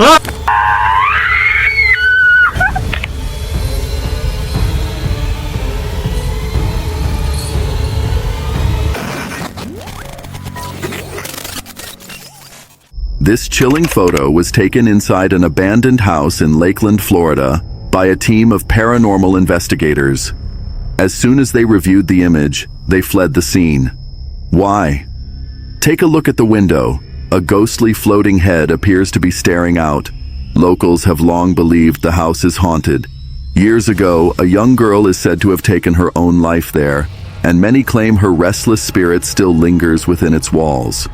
This chilling photo was taken inside an abandoned house in Lakeland, Florida, by a team of paranormal investigators. As soon as they reviewed the image, they fled the scene. Why? Take a look at the window. A ghostly floating head appears to be staring out. Locals have long believed the house is haunted. Years ago, a young girl is said to have taken her own life there, and many claim her restless spirit still lingers within its walls.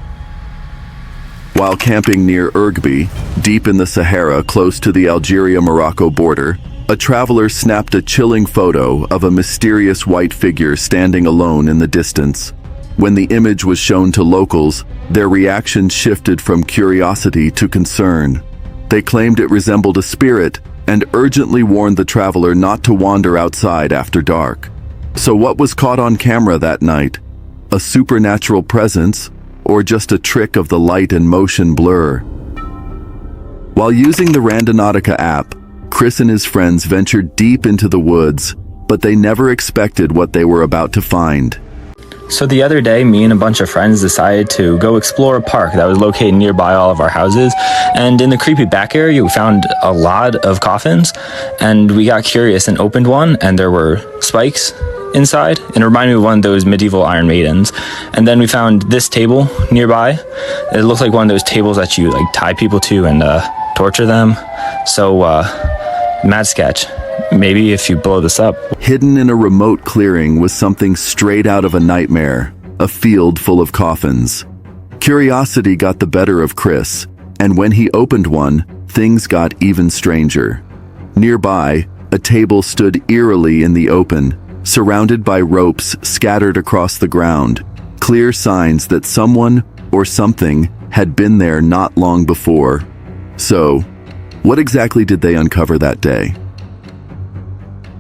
While camping near Irgby, deep in the Sahara close to the Algeria-Morocco border, a traveler snapped a chilling photo of a mysterious white figure standing alone in the distance. When the image was shown to locals, their reaction shifted from curiosity to concern. They claimed it resembled a spirit and urgently warned the traveler not to wander outside after dark. So what was caught on camera that night? A supernatural presence, or just a trick of the light and motion blur? While using the Randonautica app, Chris and his friends ventured deep into the woods, but they never expected what they were about to find. So the other day, me and a bunch of friends decided to go explore a park that was located nearby all of our houses. And in the creepy back area, we found a lot of coffins, and we got curious and opened one, and there were spikes inside, and it reminded me of one of those medieval Iron Maidens. And then we found this table nearby. It looked like one of those tables that you like tie people to and torture them. So mad sketch. Maybe if you blow this up. Hidden in a remote clearing was something straight out of a nightmare, a field full of coffins. Curiosity got the better of Chris, and when he opened one, things got even stranger. Nearby, a table stood eerily in the open, surrounded by ropes scattered across the ground, clear signs that someone or something had been there not long before. So, what exactly did they uncover that day?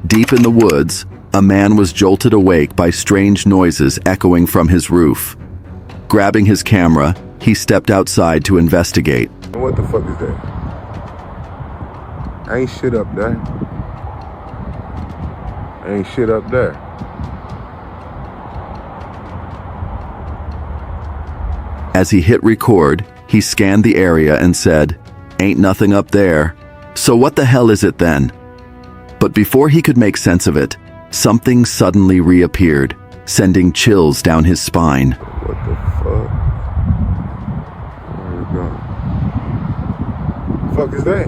Deep in the woods, a man was jolted awake by strange noises echoing from his roof. Grabbing his camera, he stepped outside to investigate. What the fuck is that? Ain't shit up there. Ain't shit up there. As he hit record, he scanned the area and said, "Ain't nothing up there. So what the hell is it then?" But before he could make sense of it, something suddenly reappeared, sending chills down his spine. What the fuck? Where are we going? The fuck is that?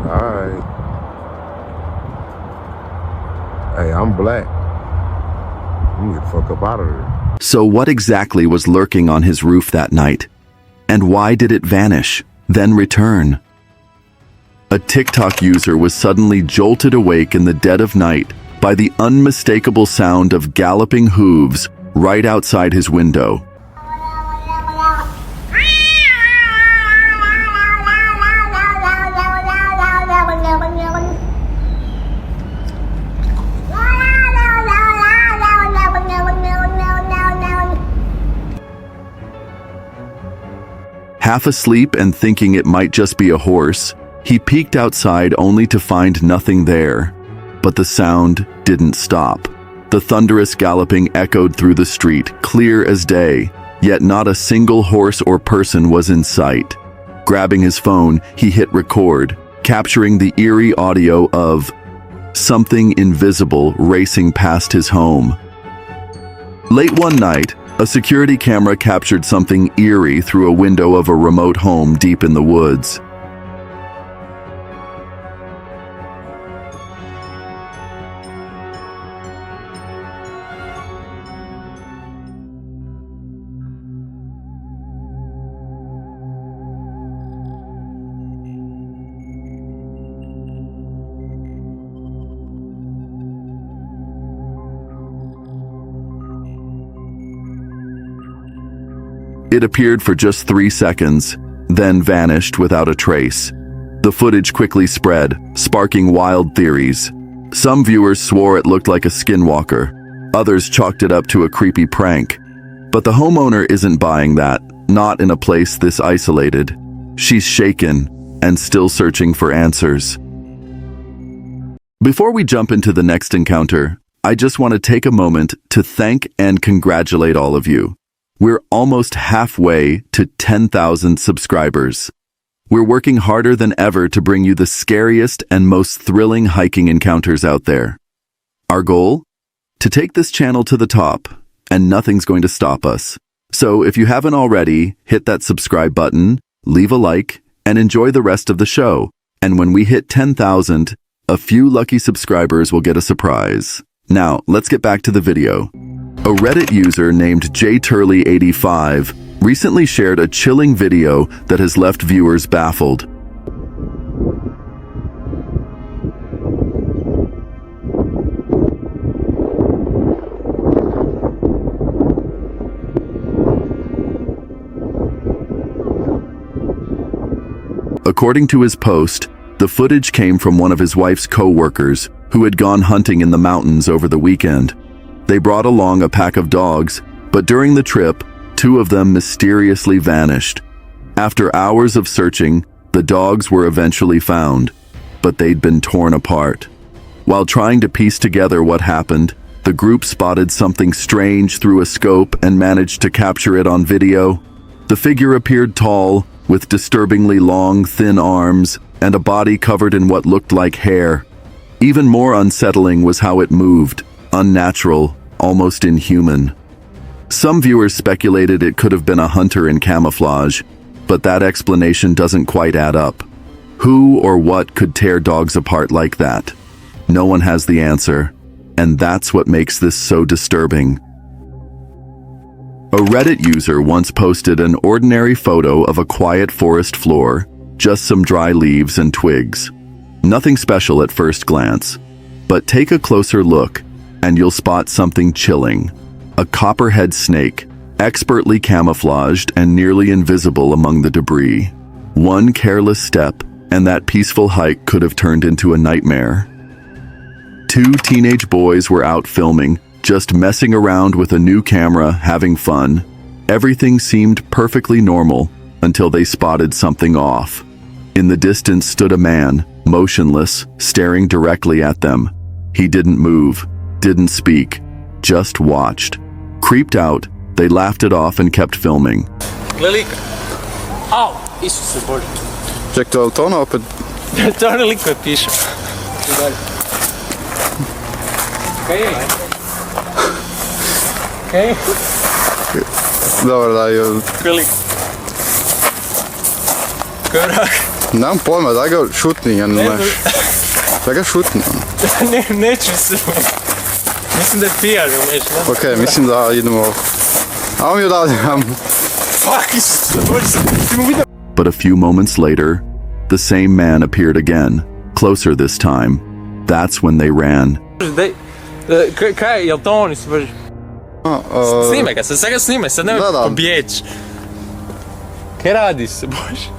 Alright. Hey, I'm black. I'm gonna get the fuck up out of there. So what exactly was lurking on his roof that night? And why did it vanish, then return? A TikTok user was suddenly jolted awake in the dead of night by the unmistakable sound of galloping hooves right outside his window. Half asleep and thinking it might just be a horse, he peeked outside only to find nothing there. But the sound didn't stop. The thunderous galloping echoed through the street, clear as day, yet not a single horse or person was in sight. Grabbing his phone, he hit record, capturing the eerie audio of something invisible racing past his home. Late one night, a security camera captured something eerie through a window of a remote home deep in the woods. It appeared for just 3 seconds, then vanished without a trace. The footage quickly spread, sparking wild theories. Some viewers swore it looked like a skinwalker. Others chalked it up to a creepy prank. But the homeowner isn't buying that, not in a place this isolated. She's shaken and still searching for answers. Before we jump into the next encounter, I just want to take a moment to thank and congratulate all of you. We're almost halfway to 10,000 subscribers. We're working harder than ever to bring you the scariest and most thrilling hiking encounters out there. Our goal? To take this channel to the top, and nothing's going to stop us. So if you haven't already, hit that subscribe button, leave a like, and enjoy the rest of the show. And when we hit 10,000, a few lucky subscribers will get a surprise. Now, let's get back to the video. A Reddit user named jturley85 recently shared a chilling video that has left viewers baffled. According to his post, the footage came from one of his wife's co-workers who had gone hunting in the mountains over the weekend. They brought along a pack of dogs, but during the trip, 2 of them mysteriously vanished. After hours of searching, the dogs were eventually found, but they'd been torn apart. While trying to piece together what happened, the group spotted something strange through a scope and managed to capture it on video. The figure appeared tall, with disturbingly long, thin arms, and a body covered in what looked like hair. Even more unsettling was how it moved, unnatural, almost inhuman. Some viewers speculated it could have been a hunter in camouflage, but that explanation doesn't quite add up. Who or what could tear dogs apart like that? No one has the answer, and that's what makes this so disturbing. A Reddit user once posted an ordinary photo of a quiet forest floor, just some dry leaves and twigs. Nothing special at first glance, but take a closer look and you'll spot something chilling. A copperhead snake, expertly camouflaged and nearly invisible among the debris. One careless step and that peaceful hike could have turned into a nightmare. 2 teenage boys were out filming, just messing around with a new camera, having fun. Everything seemed perfectly normal until they spotted something off. In the distance stood a man, motionless, staring directly at them. He didn't move, didn't speak, just watched. Creeped out, they laughed it off and kept filming. Au, Isuse Bože. Ček, to je li to ono opet? To ono likove piše. Okej. Dobar, daj. Kolik? Korak. Nemam pojma, daj ga šutni, ja ne znaš. Daj ga šutni. Neću se. Mislim da je pijan ili nešto, ne? Okej, mislim da idemo ovako. Ajmo mi odavde, ajmo. Fuck, Isuse Bože, ti mu vidio. But a few moments later, the same man appeared again, closer this time. That's when they ran. Kaj, jel to on, Isuse Bože? Snimaj ga, sad ga snimaj, sad nemoj pobjeći. Kaj radi se, Bože?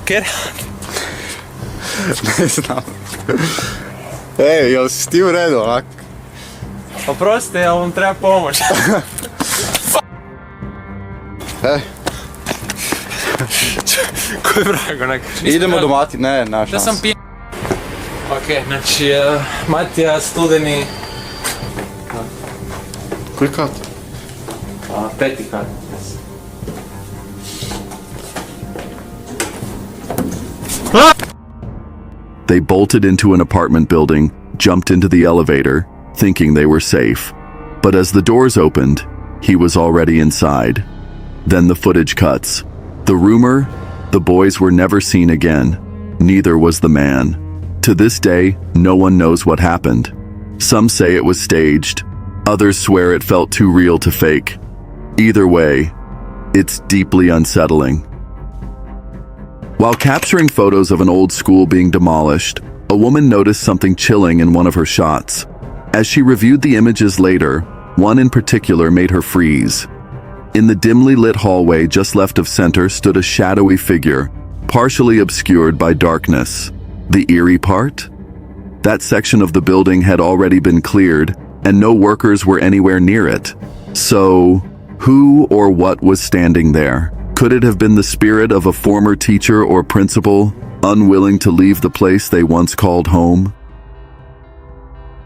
Kaj radi? Ne znam. Ej, jel si ti u redu, onak? Oprostite, jel vam treba pomoć? Ej. Ko je vrag, onak? Idemo do Mati, ne, naš Da nas. sam pijan. Okej, znači, Matija, studeni. Koji kat? 5. kat. They bolted into an apartment building, jumped into the elevator, thinking they were safe. But as the doors opened, he was already inside. Then the footage cuts. The rumor? The boys were never seen again. Neither was the man. To this day, no one knows what happened. Some say it was staged. Others swear it felt too real to fake. Either way, it's deeply unsettling. While capturing photos of an old school being demolished, a woman noticed something chilling in one of her shots. As she reviewed the images later, one in particular made her freeze. In the dimly lit hallway just left of center stood a shadowy figure, partially obscured by darkness. The eerie part? That section of the building had already been cleared, and no workers were anywhere near it. So, who or what was standing there? Could it have been the spirit of a former teacher or principal, unwilling to leave the place they once called home?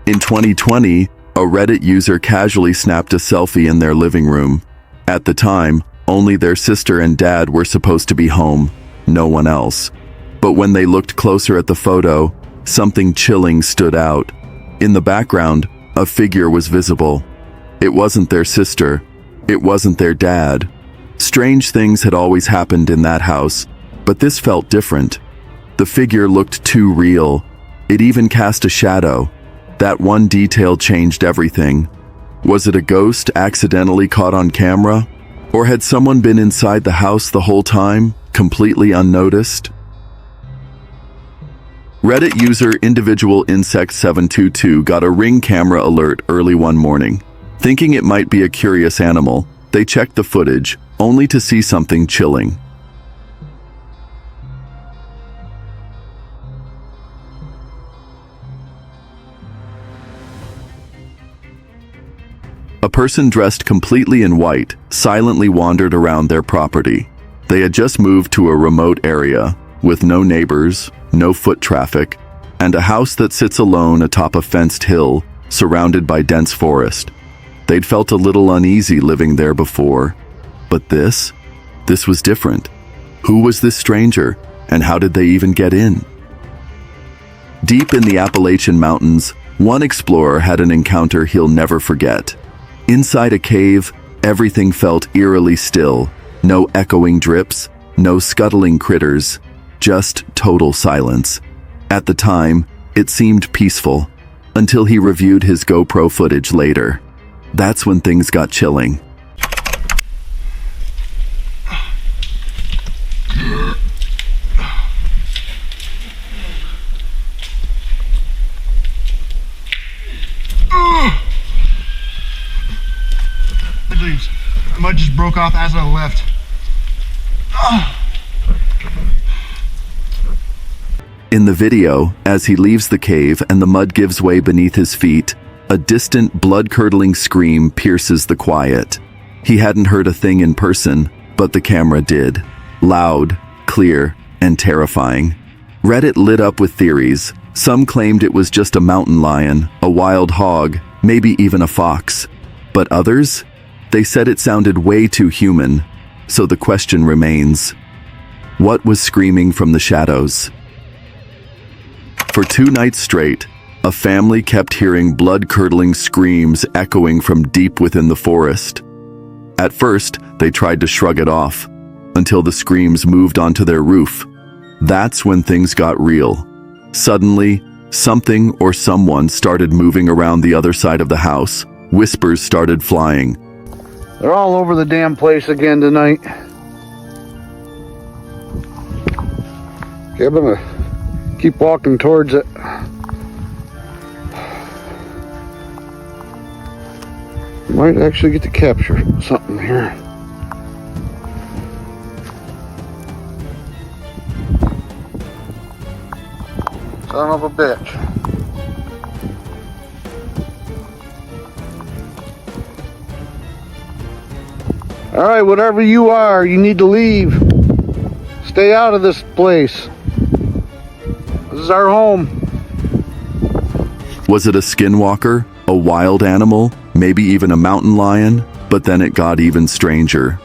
In 2020, a Reddit user casually snapped a selfie in their living room. At the time, only their sister and dad were supposed to be home, no one else. But when they looked closer at the photo, something chilling stood out. In the background, a figure was visible. It wasn't their sister. It wasn't their dad. Strange things had always happened in that house, but this felt different. The figure looked too real. It even cast a shadow. That one detail changed everything. Was it a ghost accidentally caught on camera? Or had someone been inside the house the whole time, completely unnoticed? Reddit user Individual Insect 722 got a Ring camera alert early one morning. Thinking it might be a curious animal, they checked the footage, only to see something chilling. A person dressed completely in white silently wandered around their property. They had just moved to a remote area, with no neighbors, no foot traffic, and a house that sits alone atop a fenced hill, surrounded by dense forest. They'd felt a little uneasy living there before, but this was different. Who was this stranger, and how did they even get in? Deep in the Appalachian Mountains, one explorer had an encounter he'll never forget. Inside a cave, everything felt eerily still. No echoing drips, no scuttling critters, just total silence. At the time, it seemed peaceful, until he reviewed his GoPro footage later. That's when things got chilling. The mud just broke off as I left. In the video, as he leaves the cave and the mud gives way beneath his feet, a distant, blood-curdling scream pierces the quiet. He hadn't heard a thing in person, but the camera did. Loud, clear, and terrifying. Reddit lit up with theories. Some claimed it was just a mountain lion, a wild hog, maybe even a fox. But others? They said it sounded way too human. So the question remains, what was screaming from the shadows? For 2 nights straight, a family kept hearing blood-curdling screams echoing from deep within the forest. At first, they tried to shrug it off, until the screams moved onto their roof. That's when things got real. Suddenly, something or someone started moving around the other side of the house. Whispers started flying. They're all over the damn place again tonight. Okay, I'm gonna keep walking towards it. Might actually get to capture something here. Son of a bitch. All right, whatever you are, you need to leave. Stay out of this place. This is our home. Was it a skinwalker, a wild animal, maybe even a mountain lion? But then it got even stranger.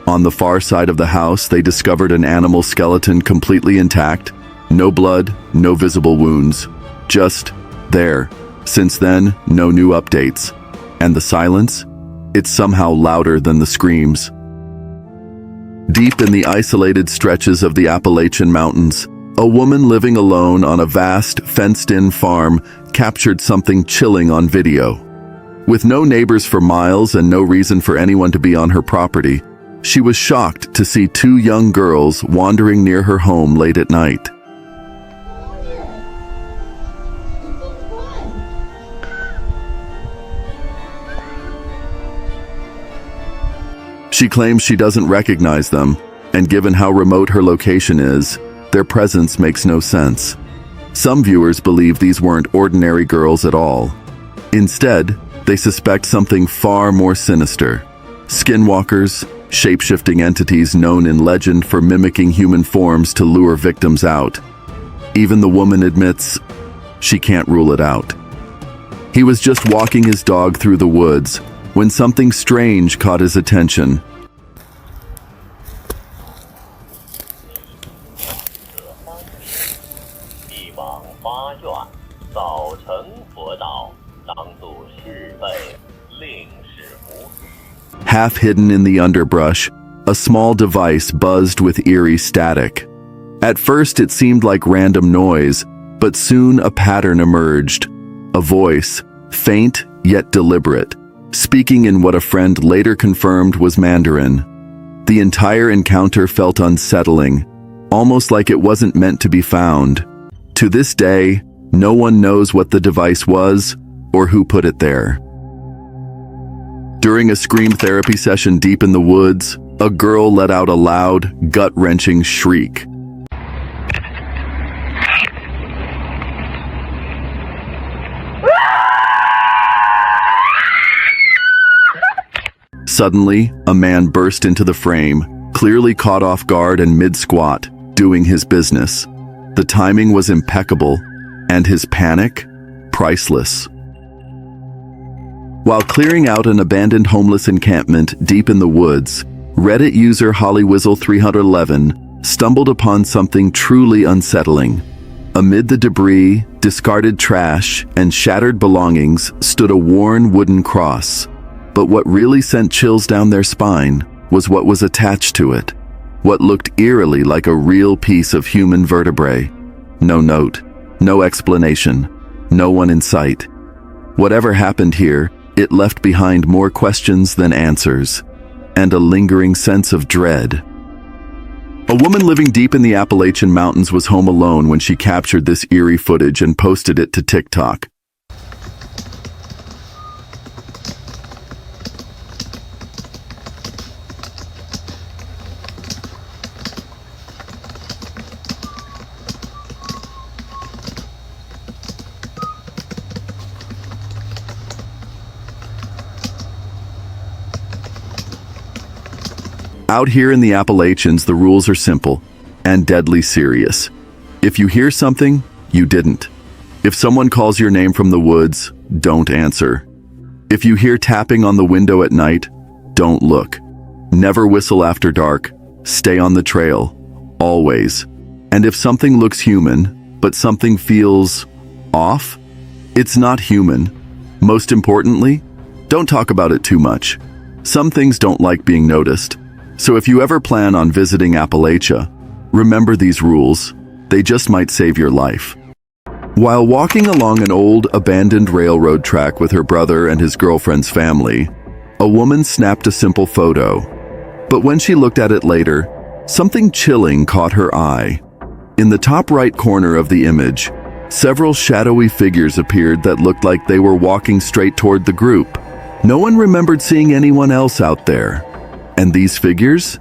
On the far side of the house, they discovered an animal skeleton completely intact. No blood, no visible wounds. Just there. Since then, no new updates. And the silence? It's somehow louder than the screams. Deep in the isolated stretches of the Appalachian Mountains, a woman living alone on a vast, fenced-in farm captured something chilling on video. With no neighbors for miles and no reason for anyone to be on her property, she was shocked to see 2 young girls wandering near her home late at night. She claims she doesn't recognize them, and given how remote her location is, their presence makes no sense. Some viewers believe these weren't ordinary girls at all. Instead, they suspect something far more sinister. Skinwalkers, shape-shifting entities known in legend for mimicking human forms to lure victims out. Even the woman admits she can't rule it out. He was just walking his dog through the woods when something strange caught his attention. Half hidden in the underbrush, a small device buzzed with eerie static. At first it seemed like random noise, but soon a pattern emerged. A voice, faint yet deliberate, speaking in what a friend later confirmed was Mandarin. The entire encounter felt unsettling, almost like it wasn't meant to be found. To this day, no one knows what the device was or who put it there. During a scream therapy session deep in the woods, a girl let out a loud, gut-wrenching shriek. Suddenly, a man burst into the frame, clearly caught off guard and mid-squat, doing his business. The timing was impeccable, and his panic, priceless. While clearing out an abandoned homeless encampment deep in the woods, Reddit user HollyWizzle311 stumbled upon something truly unsettling. Amid the debris, discarded trash, and shattered belongings stood a worn wooden cross. But what really sent chills down their spine was what was attached to it. What looked eerily like a real piece of human vertebrae. No note, no explanation, no one in sight. Whatever happened here, it left behind more questions than answers, and a lingering sense of dread. A woman living deep in the Appalachian Mountains was home alone when she captured this eerie footage and posted it to TikTok. Out here in the Appalachians, the rules are simple and deadly serious. If you hear something, you didn't. If someone calls your name from the woods, don't answer. If you hear tapping on the window at night, don't look. Never whistle after dark. Stay on the trail, always. And if something looks human, but something feels off, it's not human. Most importantly, don't talk about it too much. Some things don't like being noticed. So if you ever plan on visiting Appalachia, remember these rules. They just might save your life. While walking along an old, abandoned railroad track with her brother and his girlfriend's family, a woman snapped a simple photo. But when she looked at it later, something chilling caught her eye. In the top right corner of the image, several shadowy figures appeared that looked like they were walking straight toward the group. No one remembered seeing anyone else out there. And these figures?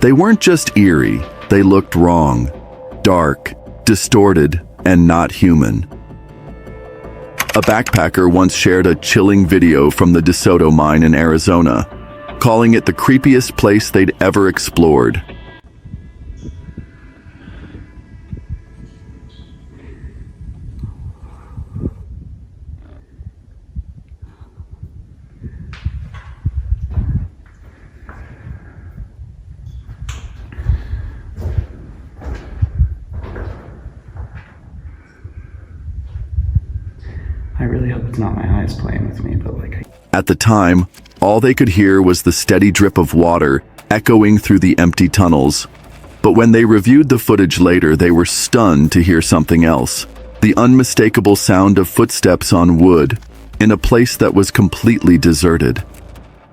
They weren't just eerie, they looked wrong, dark, distorted, and not human. A backpacker once shared a chilling video from the DeSoto mine in Arizona, calling it the creepiest place they'd ever explored. I really hope it's not my eyes playing with me, but At the time, all they could hear was the steady drip of water echoing through the empty tunnels. But when they reviewed the footage later, they were stunned to hear something else. The unmistakable sound of footsteps on wood in a place that was completely deserted.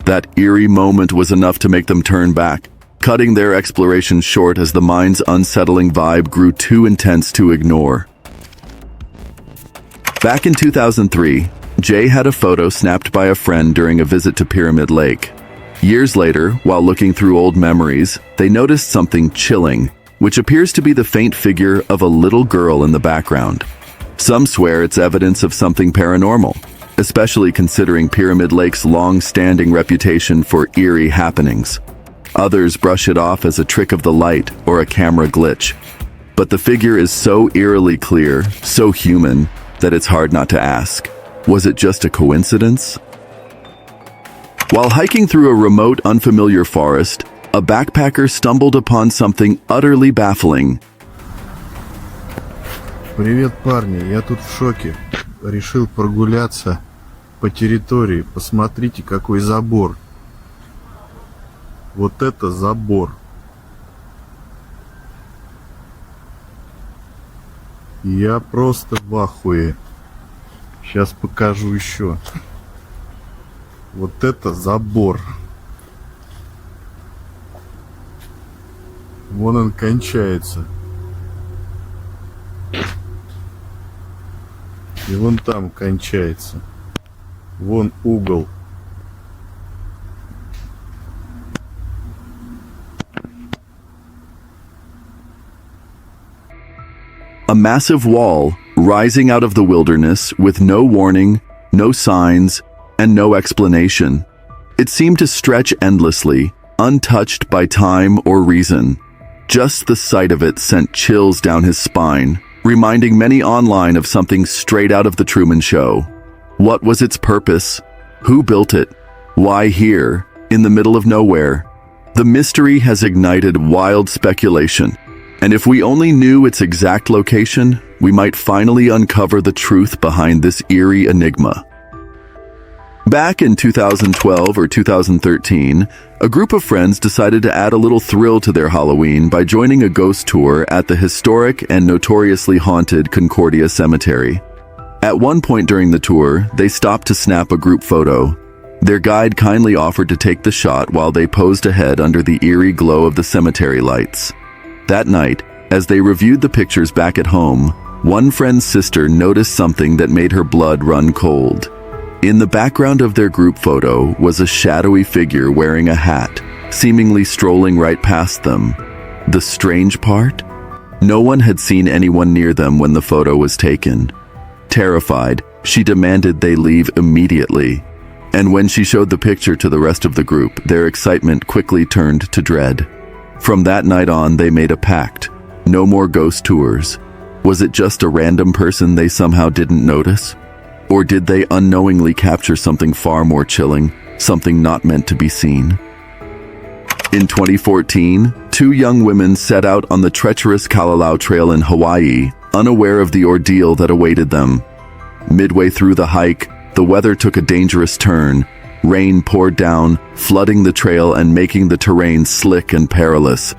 That eerie moment was enough to make them turn back, cutting their exploration short as the mine's unsettling vibe grew too intense to ignore. Back in 2003, Jay had a photo snapped by a friend during a visit to Pyramid Lake. Years later, while looking through old memories, they noticed something chilling, which appears to be the faint figure of a little girl in the background. Some swear it's evidence of something paranormal, especially considering Pyramid Lake's long-standing reputation for eerie happenings. Others brush it off as a trick of the light or a camera glitch. But the figure is so eerily clear, so human, that it's hard not to ask, was it just a coincidence? While hiking through a remote, unfamiliar forest, a backpacker stumbled upon something utterly baffling. Привет, парни, я тут в шоке. Решил прогуляться по территории. Посмотрите, какой забор. Вот это забор. Я просто в ахуе. Сейчас покажу еще. Вот это забор. Вон он кончается. И вон там кончается. Вон угол. A massive wall rising out of the wilderness with no warning, no signs, and no explanation. It seemed to stretch endlessly, untouched by time or reason. Just the sight of it sent chills down his spine, reminding many online of something straight out of the Truman Show. What was its purpose? Who built it? Why here, in the middle of nowhere? The mystery has ignited wild speculation, and if we only knew its exact location, we might finally uncover the truth behind this eerie enigma. Back in 2012 or 2013, a group of friends decided to add a little thrill to their Halloween by joining a ghost tour at the historic and notoriously haunted Concordia Cemetery. At one point during the tour, they stopped to snap a group photo. Their guide kindly offered to take the shot while they posed ahead under the eerie glow of the cemetery lights. That night, as they reviewed the pictures back at home, one friend's sister noticed something that made her blood run cold. In the background of their group photo was a shadowy figure wearing a hat, seemingly strolling right past them. The strange part? No one had seen anyone near them when the photo was taken. Terrified, she demanded they leave immediately. And when she showed the picture to the rest of the group, their excitement quickly turned to dread. From that night on, they made a pact. No more ghost tours. Was it just a random person they somehow didn't notice? Or did they unknowingly capture something far more chilling, something not meant to be seen? In 2014, two young women set out on the treacherous Kalalau Trail in Hawaii, unaware of the ordeal that awaited them. Midway through the hike, the weather took a dangerous turn. Rain poured down, flooding the trail and making the terrain slick and perilous.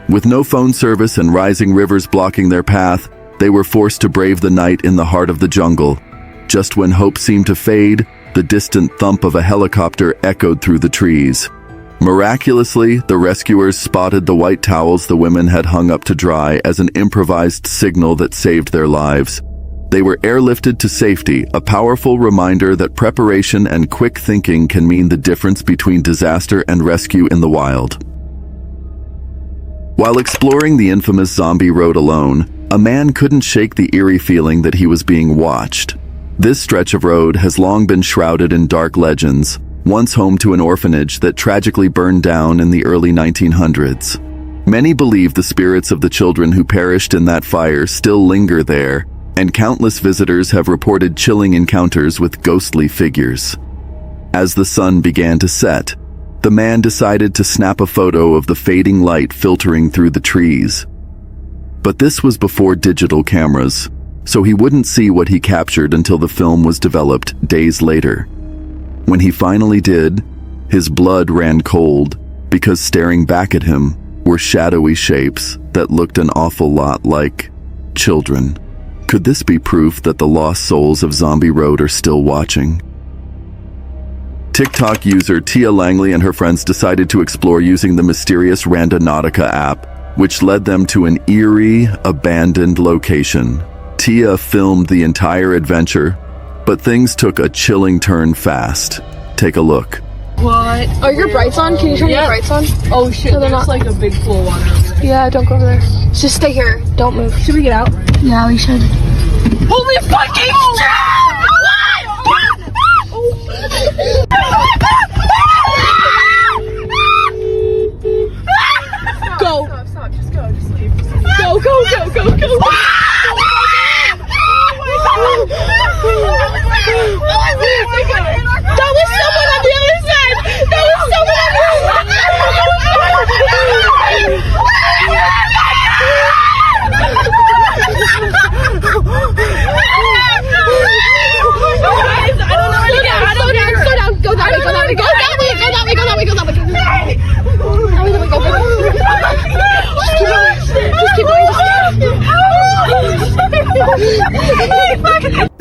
With no phone service and rising rivers blocking their path, they were forced to brave the night in the heart of the jungle. Just when hope seemed to fade, the distant thump of a helicopter echoed through the trees. Miraculously, the rescuers spotted the white towels the women had hung up to dry as an improvised signal that saved their lives. They were airlifted to safety, a powerful reminder that preparation and quick thinking can mean the difference between disaster and rescue in the wild. While exploring the infamous Zombie Road alone, a man couldn't shake the eerie feeling that he was being watched. This stretch of road has long been shrouded in dark legends, once home to an orphanage that tragically burned down in the early 1900s. Many believe the spirits of the children who perished in that fire still linger there, and countless visitors have reported chilling encounters with ghostly figures. As the sun began to set, the man decided to snap a photo of the fading light filtering through the trees. But this was before digital cameras, so he wouldn't see what he captured until the film was developed days later. When he finally did, his blood ran cold because staring back at him were shadowy shapes that looked an awful lot like children. Could this be proof that the lost souls of Zombie Road are still watching? TikTok user Tia Langley and her friends decided to explore using the mysterious Randonautica app, which led them to an eerie, abandoned location. Tia filmed the entire adventure, but things took a chilling turn fast. Take a look. What? Are your brights on? Can you turn your brights on? Oh shit, no, there's like a big pool of water over there. Yeah, don't go over there. Just stay here. Don't move. Should we get out? Yeah, we should. Holy fucking shit! Go! Stop, just go, just leave. Go! That was someone on the other side! That was someone on the other Slow down. Go that way. Just keep going.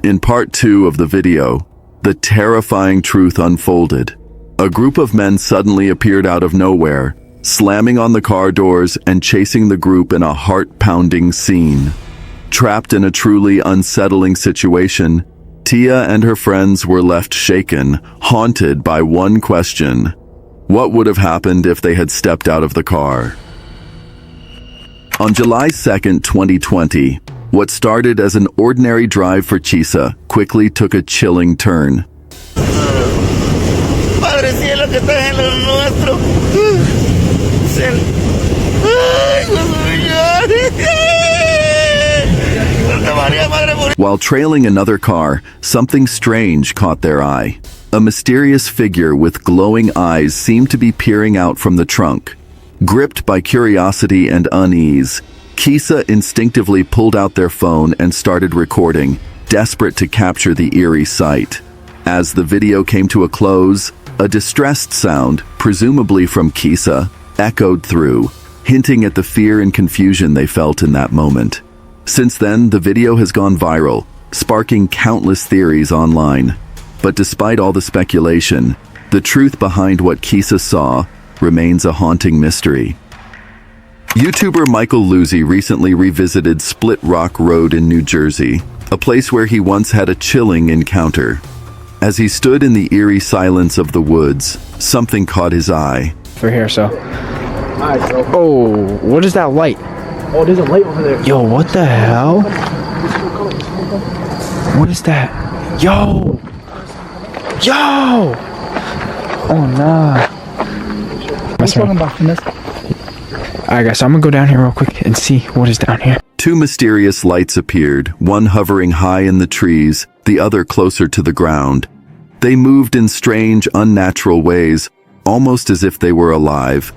In part 2 of the video, the terrifying truth unfolded. A group of men suddenly appeared out of nowhere, slamming on the car doors and chasing the group in a heart-pounding scene. Trapped in a truly unsettling situation, Tia and her friends were left shaken, haunted by one question: what would have happened if they had stepped out of the car? On July 2nd, 2020, what started as an ordinary drive for Chisa quickly took a chilling turn. Padre cielo que estás en lo nuestro. Ay, Santa María, Madre Pura. While trailing another car, something strange caught their eye. A mysterious figure with glowing eyes seemed to be peering out from the trunk. Gripped by curiosity and unease, Kisa instinctively pulled out their phone and started recording, desperate to capture the eerie sight. As the video came to a close, a distressed sound, presumably from Kisa, echoed through, hinting at the fear and confusion they felt in that moment. Since then, the video has gone viral, sparking countless theories online. But despite all the speculation, the truth behind what Kisa saw remains a haunting mystery. YouTuber Michael Luzzi recently revisited Split Rock Road in New Jersey, a place where he once had a chilling encounter. As he stood in the eerie silence of the woods, something caught his eye. For here, so. Oh, what is that light? Oh, there's a light over there. Yo, what the hell? What is that? Yo! Oh, nah. Alright guys, so I'm gonna go down here real quick and see what is down here. Two mysterious lights appeared, one hovering high in the trees, the other closer to the ground. They moved in strange, unnatural ways, almost as if they were alive.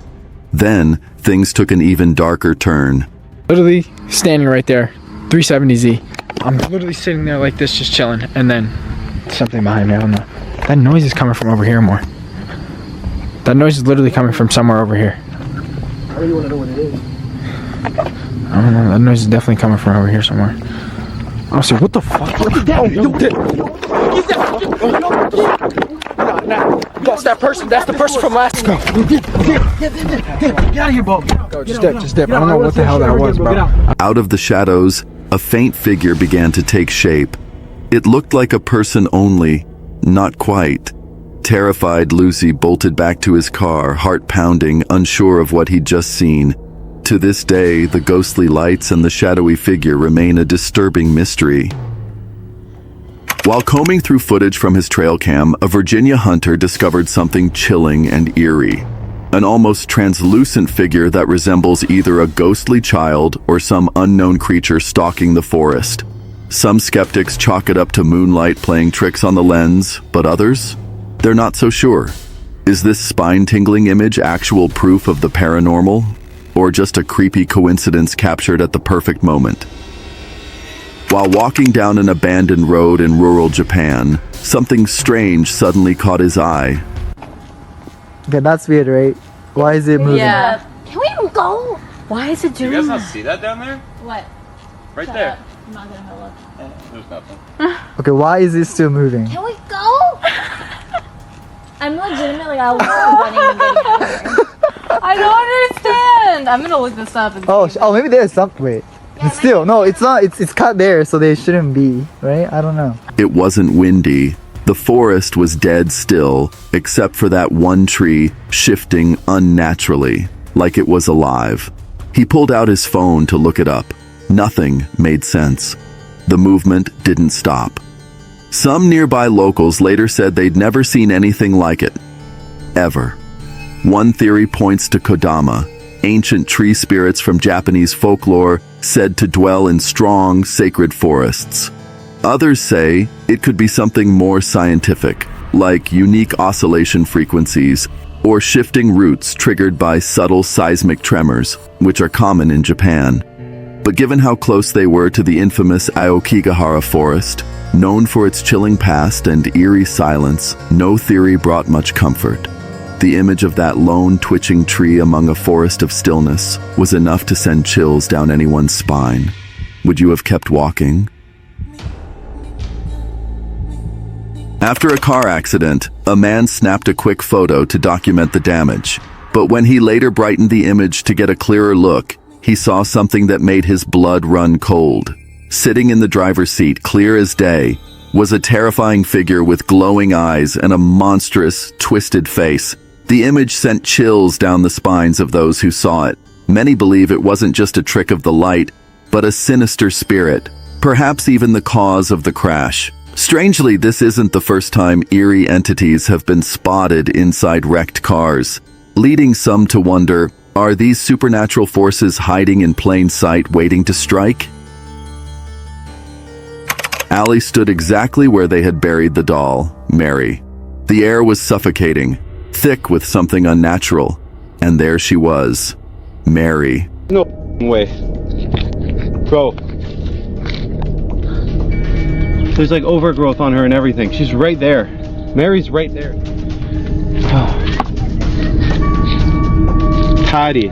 Then, things took an even darker turn. Literally standing right there, 370Z. I'm literally sitting there like this, just chilling, and then something behind me, I don't know. That noise is coming from over here more. That noise is literally coming from somewhere over here. I really want to know what it is. I don't know, that noise is definitely coming from over here somewhere. I say, what the fuck? That's that person. That's the person from last. Go. Get out of here, Bo. Go, just dip. I don't know what the hell that was, bro. Out of the shadows, a faint figure began to take shape. It looked like a person only, not quite. Terrified, Lucy bolted back to his car, heart pounding, unsure of what he'd just seen. To this day, the ghostly lights and the shadowy figure remain a disturbing mystery. While combing through footage from his trail cam, a Virginia hunter discovered something chilling and eerie. An almost translucent figure that resembles either a ghostly child or some unknown creature stalking the forest. Some skeptics chalk it up to moonlight playing tricks on the lens, but others? They're not so sure. Is this spine-tingling image actual proof of the paranormal? Or just a creepy coincidence captured at the perfect moment? While walking down an abandoned road in rural Japan, something strange suddenly caught his eye. Okay, that's weird, right? Why is it moving? Yeah. Can we go? Why is it doing You guys that? not see that down there? What? Right Shut there. up. I'm not gonna look. There's nothing. Okay, why is it still moving? Can we go? I'm legitimately out running and getting out of here. I don't understand. I'm gonna look this up. And Oh, maybe there's something. Wait. But still, no, it's not. It's cut there, so they shouldn't be, right? I don't know. It wasn't windy. The forest was dead still, except for that one tree shifting unnaturally, like it was alive. He pulled out his phone to look it up. Nothing made sense. the movement didn't stop. Some nearby locals later said they'd never seen anything like it. Ever. One theory points to Kodama, ancient tree spirits from Japanese folklore said to dwell in strong, sacred forests. Others say it could be something more scientific, like unique oscillation frequencies or shifting roots triggered by subtle seismic tremors, which are common in Japan. But given how close they were to the infamous Aokigahara forest, known for its chilling past and eerie silence, no theory brought much comfort. The image of that lone twitching tree among a forest of stillness was enough to send chills down anyone's spine. Would you have kept walking? After a car accident, a man snapped a quick photo to document the damage. But when he later brightened the image to get a clearer look, he saw something that made his blood run cold. Sitting in the driver's seat, clear as day, was a terrifying figure with glowing eyes and a monstrous, twisted face. The image sent chills down the spines of those who saw it. Many believe it wasn't just a trick of the light, but a sinister spirit, perhaps even the cause of the crash. Strangely, this isn't the first time eerie entities have been spotted inside wrecked cars, leading some to wonder, are these supernatural forces hiding in plain sight waiting to strike? Allie stood exactly where they had buried the doll, Mary. The air was suffocating, thick with something unnatural, and there she was, Mary. No way. Bro. There's like overgrowth on her and everything. She's right there. Mary's right there. Patty.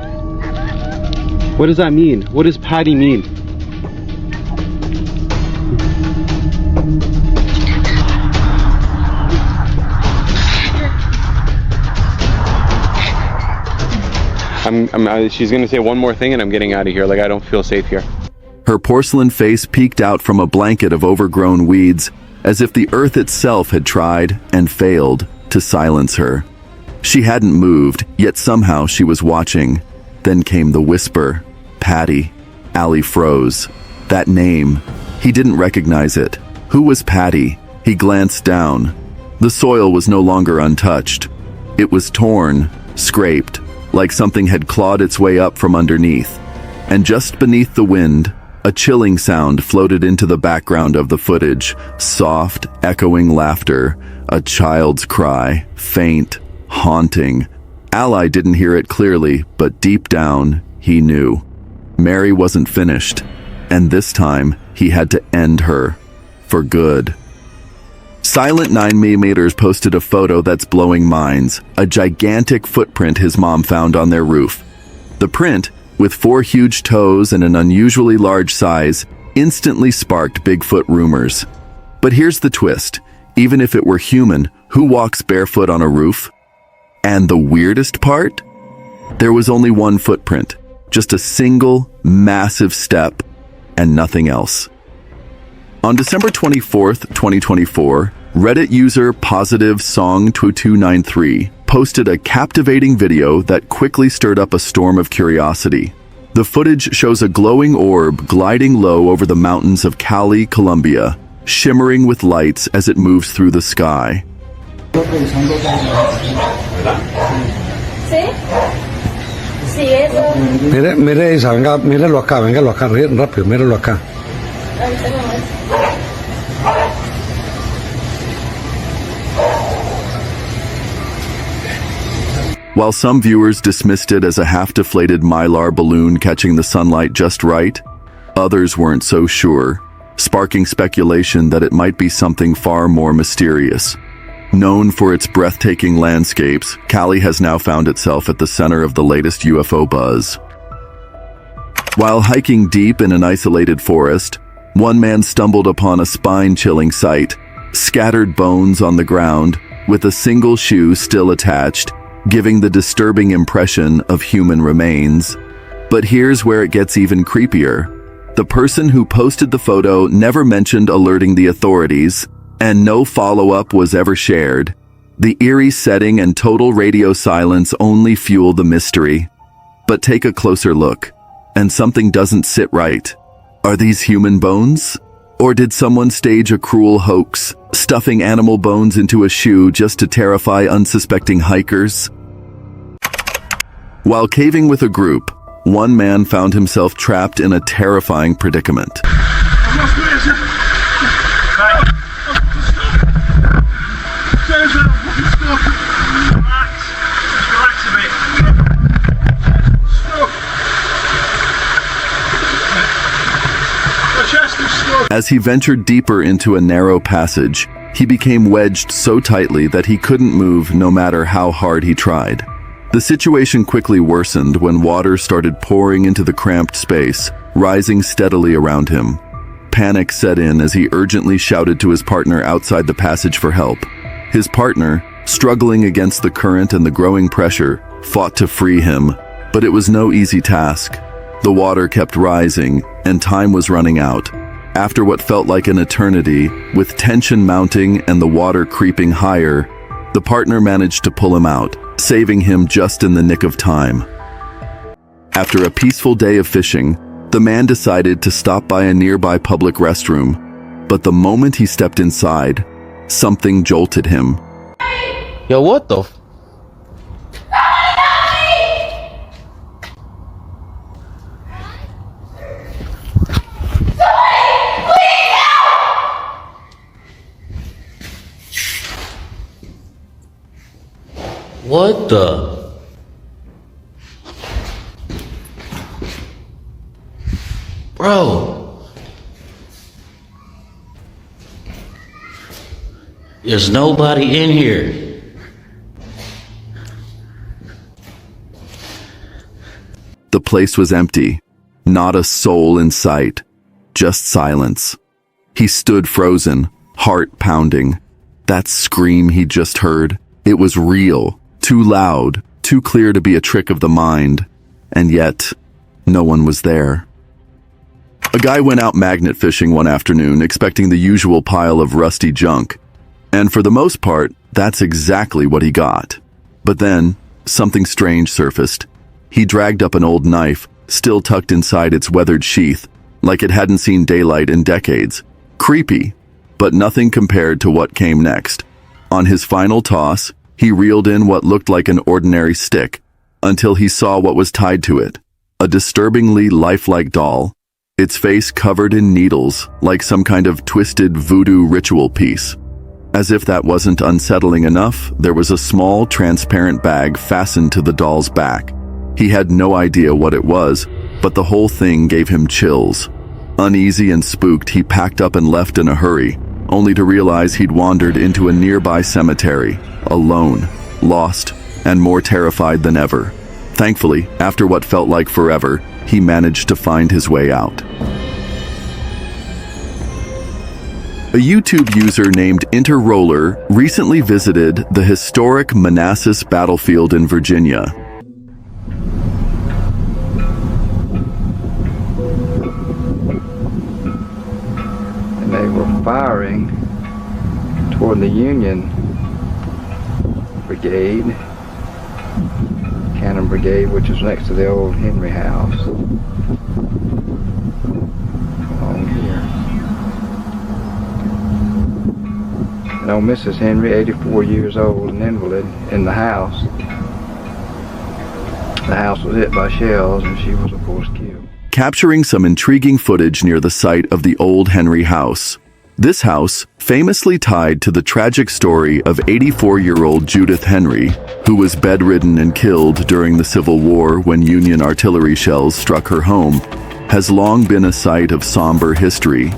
What does that mean? What does Patty mean? She's gonna say one more thing and I'm getting out of here. Like, I don't feel safe here. Her porcelain face peeked out from a blanket of overgrown weeds, as if the earth itself had tried and failed to silence her. She hadn't moved, yet somehow she was watching. Then came the whisper, Patty. Allie froze. That name. He didn't recognize it. Who was Patty? He glanced down. The soil was no longer untouched. It was torn, scraped, like something had clawed its way up from underneath. And just beneath the wind, a chilling sound floated into the background of the footage. Soft, echoing laughter, a child's cry, faint, haunting. Allie didn't hear it clearly, but deep down, he knew. Mary wasn't finished, and this time, he had to end her. For good. Silent 9mm posted a photo that's blowing minds, a gigantic footprint his mom found on their roof. The print, with 4 huge toes and an unusually large size, instantly sparked Bigfoot rumors. But here's the twist. Even if it were human, who walks barefoot on a roof? And the weirdest part? There was only one footprint, just a single, massive step, and nothing else. On December 24th, 2024, Reddit user PositiveSong2293 posted a captivating video that quickly stirred up a storm of curiosity. The footage shows a glowing orb gliding low over the mountains of Cali, Colombia, shimmering with lights as it moves through the sky. Mírelo acá, rápido, mírelo acá. While some viewers dismissed it as a half-deflated mylar balloon catching the sunlight just right, others weren't so sure, sparking speculation that it might be something far more mysterious. Known for its breathtaking landscapes, Cali has now found itself at the center of the latest UFO buzz. While hiking deep in an isolated forest, one man stumbled upon a spine-chilling sight, scattered bones on the ground, with a single shoe still attached, giving the disturbing impression of human remains. But here's where it gets even creepier. The person who posted the photo never mentioned alerting the authorities, and no follow-up was ever shared. The eerie setting and total radio silence only fuel the mystery. But take a closer look, and something doesn't sit right. Are these human bones? Or did someone stage a cruel hoax, stuffing animal bones into a shoe just to terrify unsuspecting hikers? While caving with a group, one man found himself trapped in a terrifying predicament. As he ventured deeper into a narrow passage, he became wedged so tightly that he couldn't move no matter how hard he tried. The situation quickly worsened when water started pouring into the cramped space, rising steadily around him. Panic set in as he urgently shouted to his partner outside the passage for help. His partner, struggling against the current and the growing pressure, fought to free him, but it was no easy task. The water kept rising, and time was running out. After what felt like an eternity, with tension mounting and the water creeping higher, the partner managed to pull him out, saving him just in the nick of time. After a peaceful day of fishing, the man decided to stop by a nearby public restroom, but the moment he stepped inside, something jolted him. Yo, what the What the? Bro. There's nobody in here. The place was empty, not a soul in sight, just silence. He stood frozen, heart pounding. That scream he just heard, it was real. Too loud, too clear to be a trick of the mind, and yet, no one was there. A guy went out magnet fishing one afternoon expecting the usual pile of rusty junk, and for the most part, that's exactly what he got. But then, something strange surfaced. He dragged up an old knife, still tucked inside its weathered sheath, like it hadn't seen daylight in decades. Creepy, but nothing compared to what came next. On his final toss, he reeled in what looked like an ordinary stick, until he saw what was tied to it. A disturbingly lifelike doll, its face covered in needles, like some kind of twisted voodoo ritual piece. As if that wasn't unsettling enough, there was a small, transparent bag fastened to the doll's back. He had no idea what it was, but the whole thing gave him chills. Uneasy and spooked, he packed up and left in a hurry, only to realize he'd wandered into a nearby cemetery, alone, lost, and more terrified than ever. Thankfully, after what felt like forever, he managed to find his way out. A YouTube user named Interroller recently visited the historic Manassas battlefield in Virginia. And they were firing toward the Union Brigade, Cannon Brigade, which is next to the old Henry house. Along here. And old Mrs. Henry, 84 years old, an invalid, in the house. The house was hit by shells and she was of course killed. Capturing some intriguing footage near the site of the old Henry house. This house, famously tied to the tragic story of 84-year-old Judith Henry, who was bedridden and killed during the Civil War when Union artillery shells struck her home, has long been a site of somber history.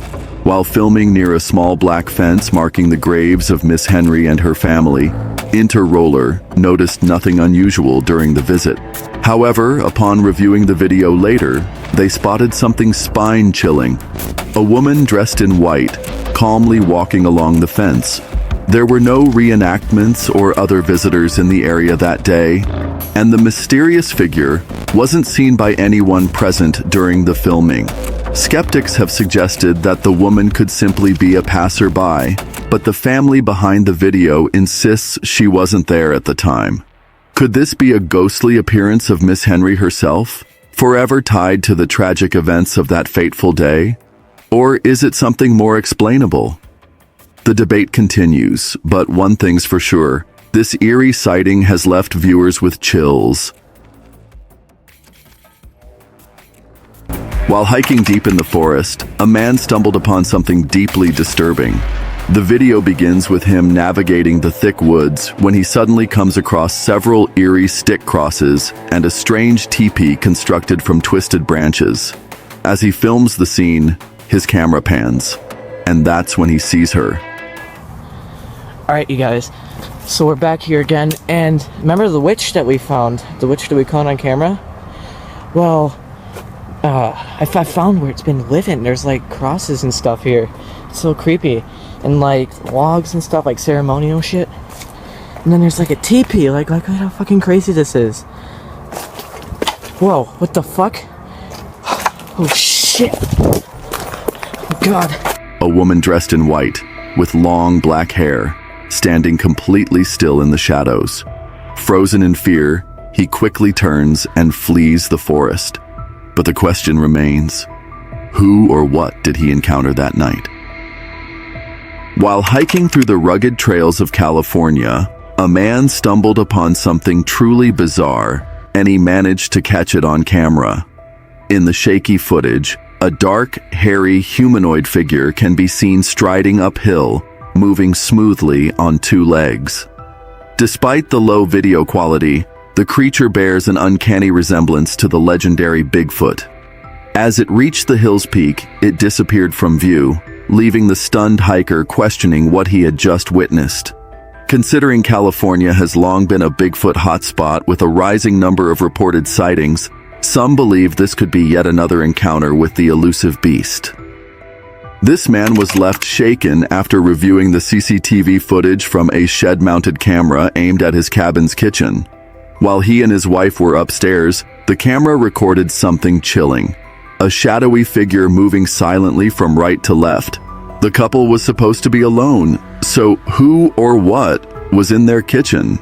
While filming near a small black fence marking the graves of Miss Henry and her family, Interroller noticed nothing unusual during the visit. However, upon reviewing the video later, they spotted something spine-chilling. A woman dressed in white, calmly walking along the fence. There were no reenactments or other visitors in the area that day, and the mysterious figure wasn't seen by anyone present during the filming. Skeptics have suggested that the woman could simply be a passerby, but the family behind the video insists she wasn't there at the time. Could this be a ghostly appearance of Miss Henry herself, forever tied to the tragic events of that fateful day? Or is it something more explainable? The debate continues, but one thing's for sure. This eerie sighting has left viewers with chills. While hiking deep in the forest, a man stumbled upon something deeply disturbing. The video begins with him navigating the thick woods when he suddenly comes across several eerie stick crosses and a strange teepee constructed from twisted branches. As he films the scene, his camera pans, and that's when he sees her. Alright, you guys, so we're back here again, and remember the witch that we found? The witch that we caught on camera? Well, I found where it's been living. There's like crosses and stuff here. It's so creepy. And like logs and stuff, like ceremonial shit. And then there's like a teepee. Like look how fucking crazy this is. Whoa, what the fuck? Oh shit. Oh god. A woman dressed in white, with long black hair, standing completely still in the shadows. Frozen in fear, he quickly turns and flees the forest. But the question remains, who or what did he encounter that night? While hiking through the rugged trails of California, a man stumbled upon something truly bizarre, and he managed to catch it on camera. In the shaky footage, a dark, hairy humanoid figure can be seen striding uphill, moving smoothly on two legs. Despite the low video quality, the creature bears an uncanny resemblance to the legendary Bigfoot. As it reached the hill's peak, it disappeared from view, leaving the stunned hiker questioning what he had just witnessed. Considering California has long been a Bigfoot hotspot with a rising number of reported sightings, some believe this could be yet another encounter with the elusive beast. This man was left shaken after reviewing the CCTV footage from a shed-mounted camera aimed at his cabin's kitchen. While he and his wife were upstairs, the camera recorded something chilling. A shadowy figure moving silently from right to left. The couple was supposed to be alone, so who or what was in their kitchen?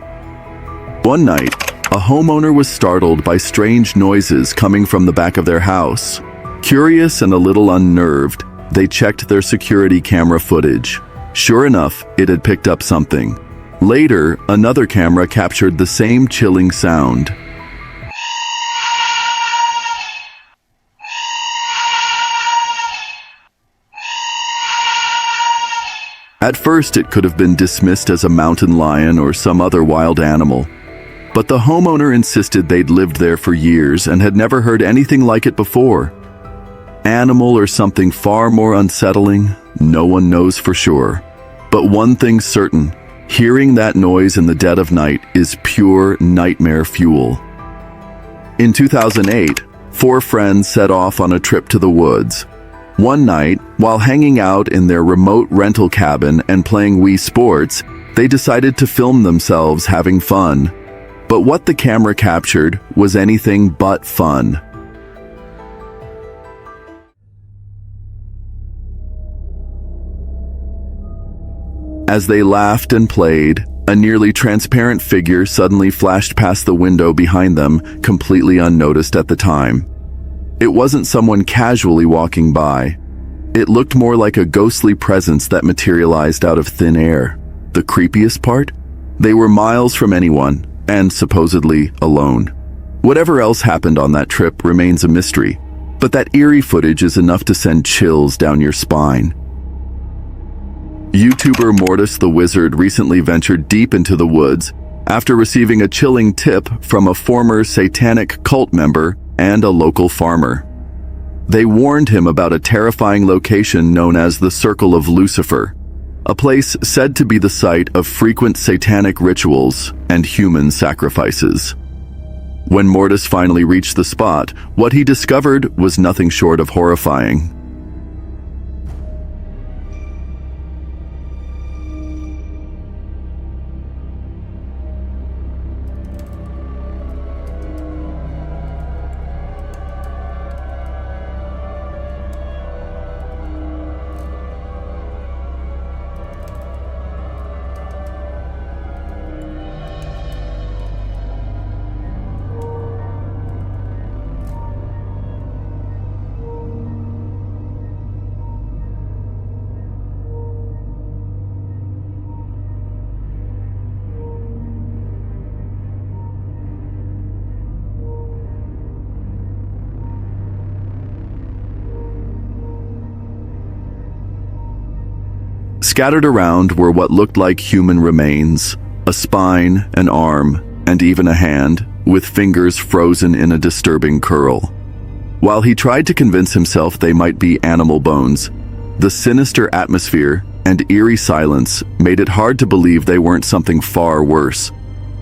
One night, a homeowner was startled by strange noises coming from the back of their house. Curious and a little unnerved, they checked their security camera footage. Sure enough, it had picked up something. Later, another camera captured the same chilling sound. At first, it could have been dismissed as a mountain lion or some other wild animal. But the homeowner insisted they'd lived there for years and had never heard anything like it before. Animal or something far more unsettling, no one knows for sure. But one thing's certain. Hearing that noise in the dead of night is pure nightmare fuel. In 2008, 4 friends set off on a trip to the woods. One night, while hanging out in their remote rental cabin and playing Wii Sports, they decided to film themselves having fun. But what the camera captured was anything but fun. As they laughed and played, a nearly transparent figure suddenly flashed past the window behind them, completely unnoticed at the time. It wasn't someone casually walking by. It looked more like a ghostly presence that materialized out of thin air. The creepiest part? They were miles from anyone, and supposedly alone. Whatever else happened on that trip remains a mystery, but that eerie footage is enough to send chills down your spine. YouTuber Mortis the Wizard recently ventured deep into the woods after receiving a chilling tip from a former satanic cult member and a local farmer. They warned him about a terrifying location known as the Circle of Lucifer, a place said to be the site of frequent satanic rituals and human sacrifices. When Mortis finally reached the spot, what he discovered was nothing short of horrifying. Scattered around were what looked like human remains, a spine, an arm, and even a hand, with fingers frozen in a disturbing curl. While he tried to convince himself they might be animal bones, the sinister atmosphere and eerie silence made it hard to believe they weren't something far worse.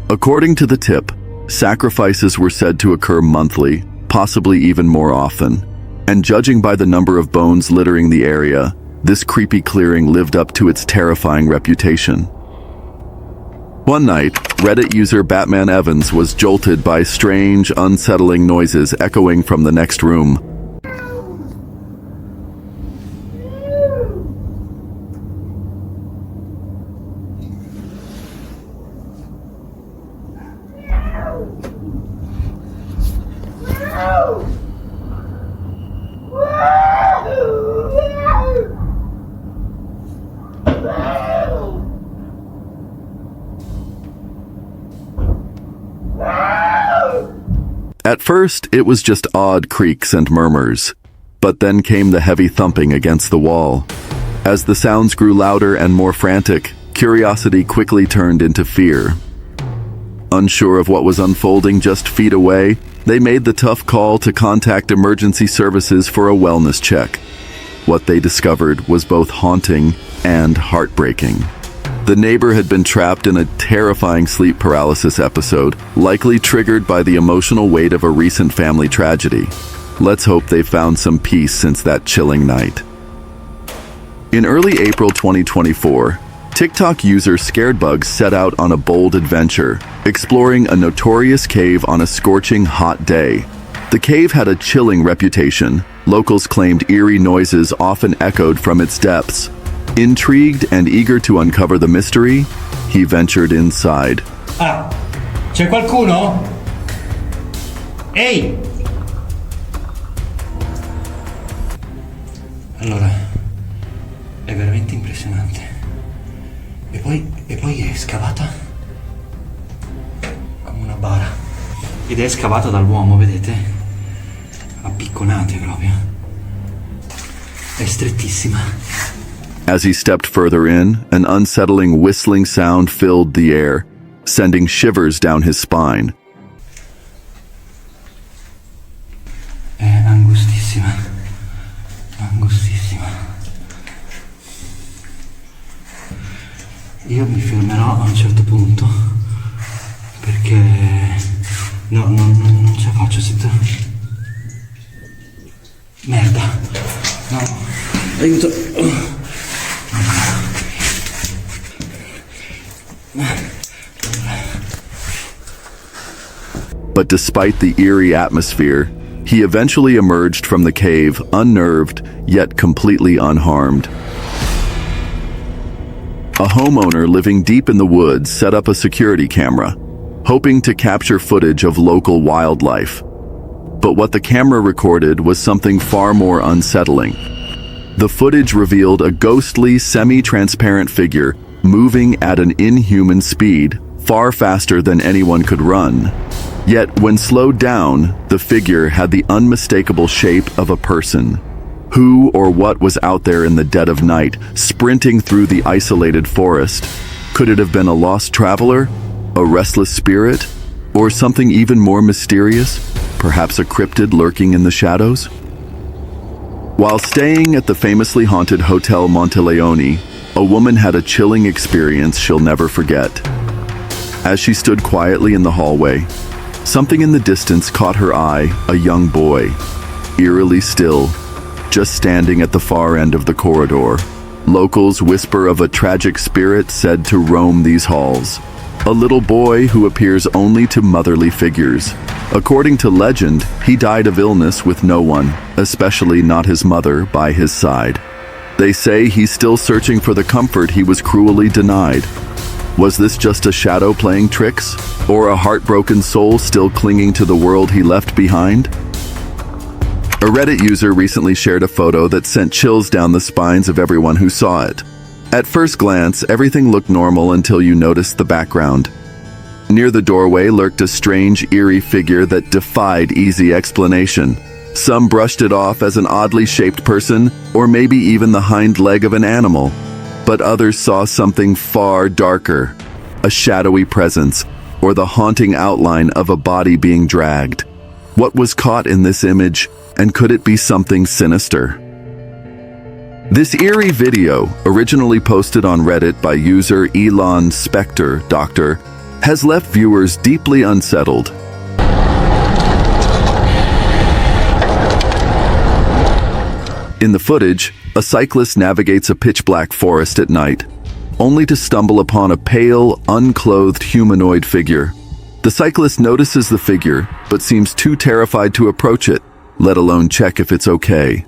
According to the tip, sacrifices were said to occur monthly, possibly even more often. And judging by the number of bones littering the area, this creepy clearing lived up to its terrifying reputation. One night, Reddit user Batman Evans was jolted by strange, unsettling noises echoing from the next room. At first, it was just odd creaks and murmurs, but then came the heavy thumping against the wall. As the sounds grew louder and more frantic, curiosity quickly turned into fear. Unsure of what was unfolding just feet away, they made the tough call to contact emergency services for a wellness check. What they discovered was both haunting and heartbreaking. The neighbor had been trapped in a terrifying sleep paralysis episode, likely triggered by the emotional weight of a recent family tragedy. Let's hope they found some peace since that chilling night. In early April 2024, TikTok user Scaredbugs set out on a bold adventure, exploring a notorious cave on a scorching hot day. The cave had a chilling reputation. Locals claimed eerie noises often echoed from its depths. Intrigued and eager to uncover the mystery, he ventured inside. Ah, c'è qualcuno? Ehi! Allora, è veramente impressionante. E poi è scavata come una bara. Ed è scavata dall'uomo, vedete? A picconate proprio. È strettissima. As he stepped further in, an unsettling whistling sound filled the air, sending shivers down his spine. È angustissima. Angustissima. Io mi fermerò a un certo punto perché non ce la faccio se tu... Merda. No. Aiuto. But despite the eerie atmosphere, he eventually emerged from the cave unnerved, yet completely unharmed. A homeowner living deep in the woods set up a security camera, hoping to capture footage of local wildlife. But what the camera recorded was something far more unsettling. The footage revealed a ghostly, semi-transparent figure moving at an inhuman speed, far faster than anyone could run. Yet, when slowed down, the figure had the unmistakable shape of a person. Who or what was out there in the dead of night, sprinting through the isolated forest? Could it have been a lost traveler, a restless spirit, or something even more mysterious? Perhaps a cryptid lurking in the shadows? While staying at the famously haunted Hotel Monteleone, a woman had a chilling experience she'll never forget. As she stood quietly in the hallway, something in the distance caught her eye, a young boy, eerily still, just standing at the far end of the corridor. Locals whisper of a tragic spirit said to roam these halls. A little boy who appears only to motherly figures. According to legend, he died of illness with no one, especially not his mother, by his side. They say he's still searching for the comfort he was cruelly denied. Was this just a shadow playing tricks? Or a heartbroken soul still clinging to the world he left behind? A Reddit user recently shared a photo that sent chills down the spines of everyone who saw it. At first glance, everything looked normal until you noticed the background. Near the doorway lurked a strange, eerie figure that defied easy explanation. Some brushed it off as an oddly shaped person, or maybe even the hind leg of an animal. but others saw something far darker, a shadowy presence, or the haunting outline of a body being dragged. What was caught in this image, and could it be something sinister? This eerie video, originally posted on Reddit by user Elon Spectre Doctor, has left viewers deeply unsettled. In the footage, a cyclist navigates a pitch-black forest at night, only to stumble upon a pale, unclothed humanoid figure. The cyclist notices the figure, but seems too terrified to approach it, let alone check if it's okay.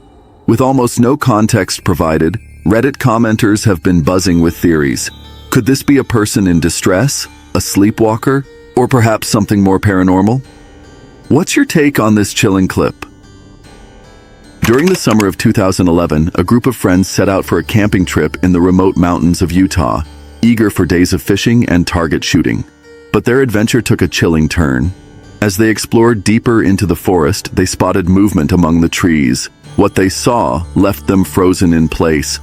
With almost no context provided, Reddit commenters have been buzzing with theories. Could this be a person in distress, a sleepwalker, or perhaps something more paranormal? What's your take on this chilling clip? During the summer of 2011, a group of friends set out for a camping trip in the remote mountains of Utah, eager for days of fishing and target shooting. But their adventure took a chilling turn. As they explored deeper into the forest, they spotted movement among the trees. What they saw left them frozen in place.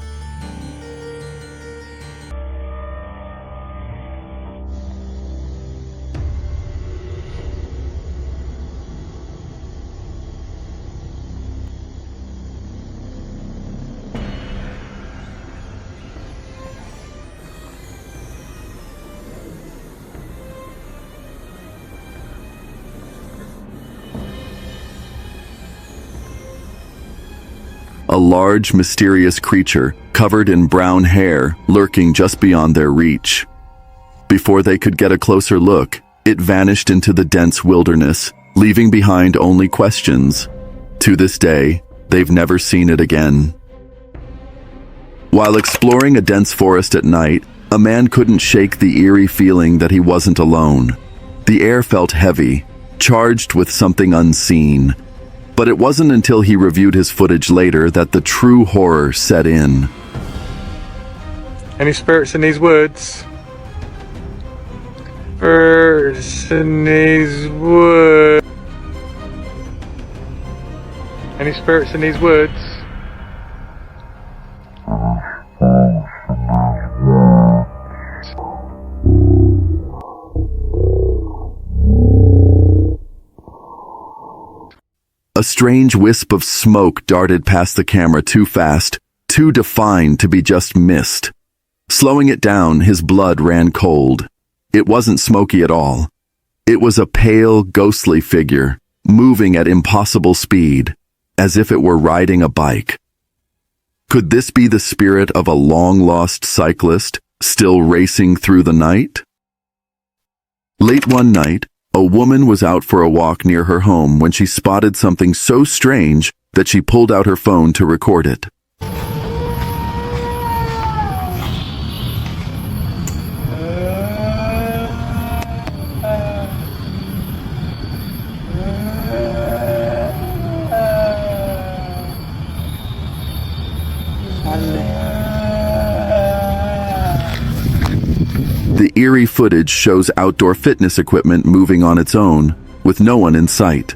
A large, mysterious creature, covered in brown hair, lurking just beyond their reach. Before they could get a closer look, it vanished into the dense wilderness, leaving behind only questions. To this day, they've never seen it again. While exploring a dense forest at night, a man couldn't shake the eerie feeling that he wasn't alone. The air felt heavy, charged with something unseen. But it wasn't until he reviewed his footage later that the true horror set in. Any spirits in these woods? Spirits in these woods. Any spirits in these woods? A strange wisp of smoke darted past the camera too fast, too defined to be just mist. Slowing it down, his blood ran cold. It wasn't smoky at all. It was a pale, ghostly figure, moving at impossible speed, as if it were riding a bike. Could this be the spirit of a long-lost cyclist, still racing through the night? Late one night, a woman was out for a walk near her home when she spotted something so strange that she pulled out her phone to record it. The eerie footage shows outdoor fitness equipment moving on its own, with no one in sight.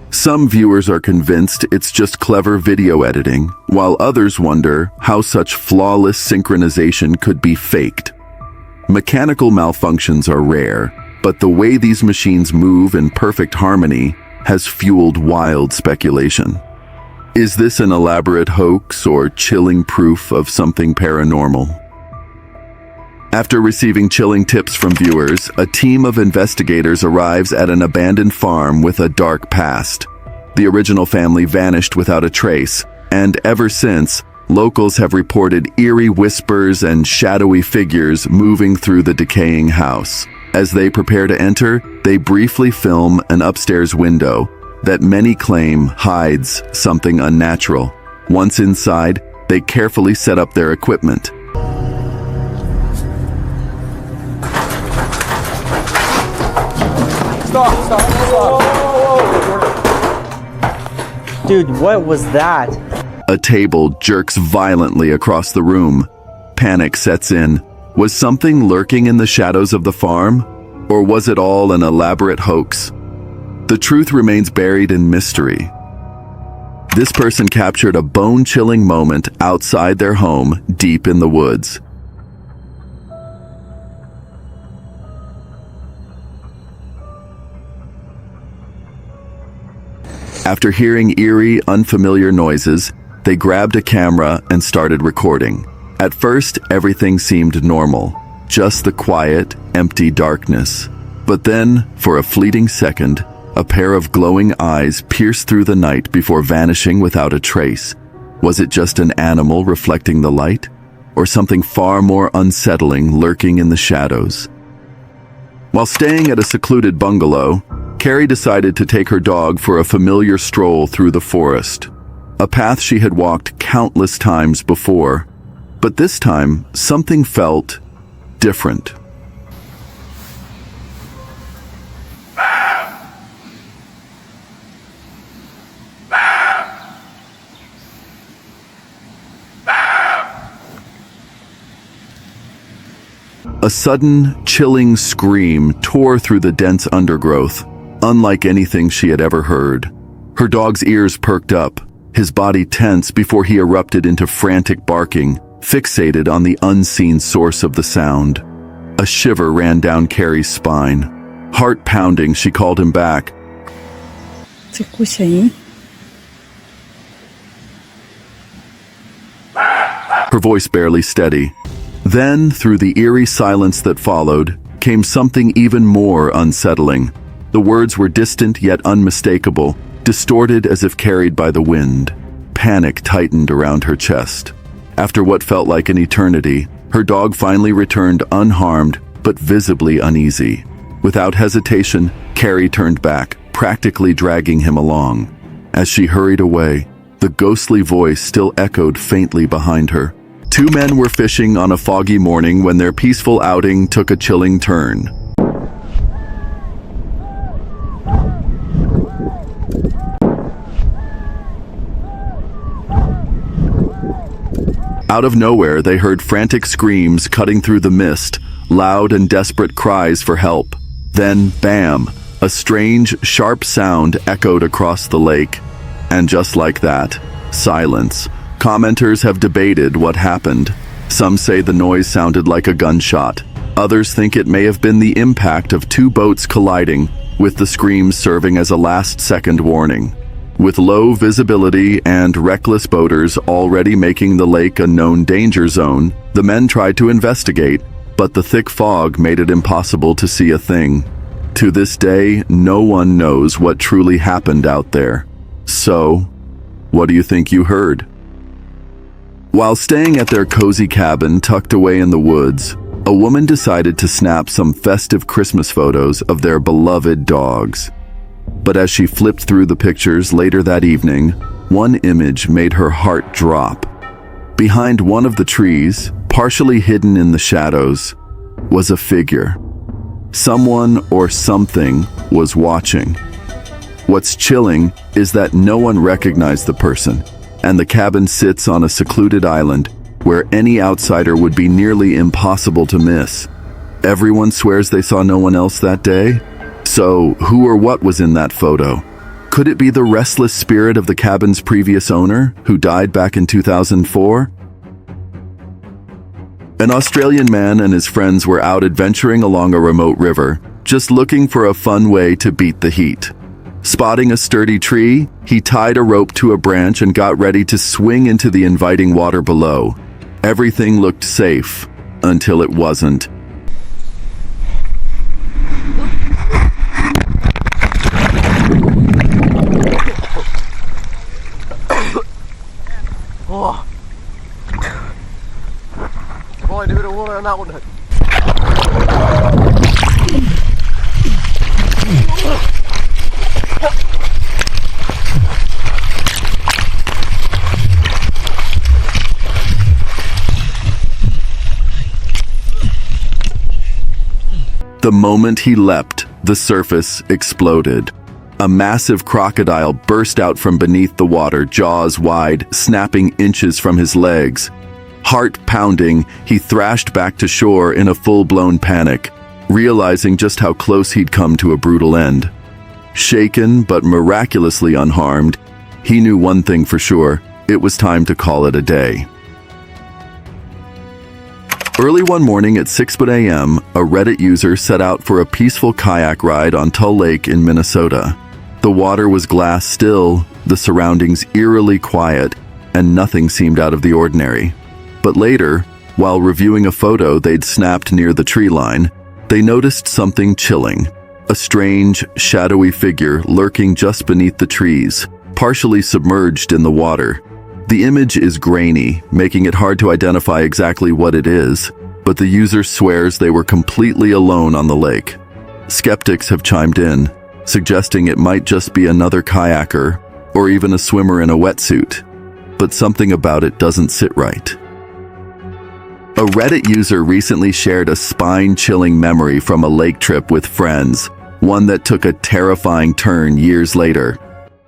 Some viewers are convinced it's just clever video editing, while others wonder how such flawless synchronization could be faked. Mechanical malfunctions are rare, but the way these machines move in perfect harmony has fueled wild speculation. Is this an elaborate hoax or chilling proof of something paranormal? After receiving chilling tips from viewers, a team of investigators arrives at an abandoned farm with a dark past. The original family vanished without a trace, and ever since, locals have reported eerie whispers and shadowy figures moving through the decaying house. As they prepare to enter, they briefly film an upstairs window that many claim hides something unnatural. Once inside, they carefully set up their equipment. Stop. Dude, what was that? A table jerks violently across the room. Panic sets in. Was something lurking in the shadows of the farm? Or was it all an elaborate hoax? The truth remains buried in mystery. This person captured a bone-chilling moment outside their home, deep in the woods. After hearing eerie, unfamiliar noises, they grabbed a camera and started recording. At first, everything seemed normal, just the quiet, empty darkness. But then, for a fleeting second, a pair of glowing eyes pierced through the night before vanishing without a trace. Was it just an animal reflecting the light? Or something far more unsettling lurking in the shadows? While staying at a secluded bungalow, Carrie decided to take her dog for a familiar stroll through the forest. A path she had walked countless times before, but this time something felt different. A sudden, chilling scream tore through the dense undergrowth, unlike anything she had ever heard. Her dog's ears perked up, his body tense before he erupted into frantic barking, fixated on the unseen source of the sound. A shiver ran down Carrie's spine. Heart pounding, she called him back. Her voice barely steady. Then, through the eerie silence that followed, came something even more unsettling. The words were distant yet unmistakable, distorted as if carried by the wind. Panic tightened around her chest. After what felt like an eternity, her dog finally returned unharmed, but visibly uneasy. Without hesitation, Carrie turned back, practically dragging him along. As she hurried away, the ghostly voice still echoed faintly behind her. Two men were fishing on a foggy morning when their peaceful outing took a chilling turn. Out of nowhere, they heard frantic screams cutting through the mist, loud and desperate cries for help. Then, bam, a strange, sharp sound echoed across the lake. And just like that, silence. Commenters have debated what happened. Some say the noise sounded like a gunshot. Others think it may have been the impact of two boats colliding, with the screams serving as a last-second warning. With low visibility and reckless boaters already making the lake a known danger zone, the men tried to investigate, but the thick fog made it impossible to see a thing. To this day, no one knows what truly happened out there. So, what do you think you heard? While staying at their cozy cabin tucked away in the woods, a woman decided to snap some festive Christmas photos of their beloved dogs. But as she flipped through the pictures later that evening, one image made her heart drop. Behind one of the trees, partially hidden in the shadows, was a figure. Someone or something was watching. What's chilling is that no one recognized the person, and the cabin sits on a secluded island where any outsider would be nearly impossible to miss. Everyone swears they saw no one else that day. So, who or what was in that photo? Could it be the restless spirit of the cabin's previous owner, who died back in 2004? An Australian man and his friends were out adventuring along a remote river, just looking for a fun way to beat the heat. Spotting a sturdy tree, he tied a rope to a branch and got ready to swing into the inviting water below. Everything looked safe, until it wasn't. Oh. Boy, do the water on that one. The moment he leapt, the surface exploded. A massive crocodile burst out from beneath the water, jaws wide, snapping inches from his legs. Heart pounding, he thrashed back to shore in a full-blown panic, realizing just how close he'd come to a brutal end. Shaken but miraculously unharmed, he knew one thing for sure: it was time to call it a day. Early one morning at 6 a.m., a Reddit user set out for a peaceful kayak ride on Tull Lake in Minnesota. The water was glass still, the surroundings eerily quiet, and nothing seemed out of the ordinary. But later, while reviewing a photo they'd snapped near the tree line, they noticed something chilling. A strange, shadowy figure lurking just beneath the trees, partially submerged in the water. The image is grainy, making it hard to identify exactly what it is, but the user swears they were completely alone on the lake. Skeptics have chimed in, suggesting it might just be another kayaker or even a swimmer in a wetsuit, but something about it doesn't sit right. A Reddit user recently shared a spine-chilling memory from a lake trip with friends, one that took a terrifying turn years later.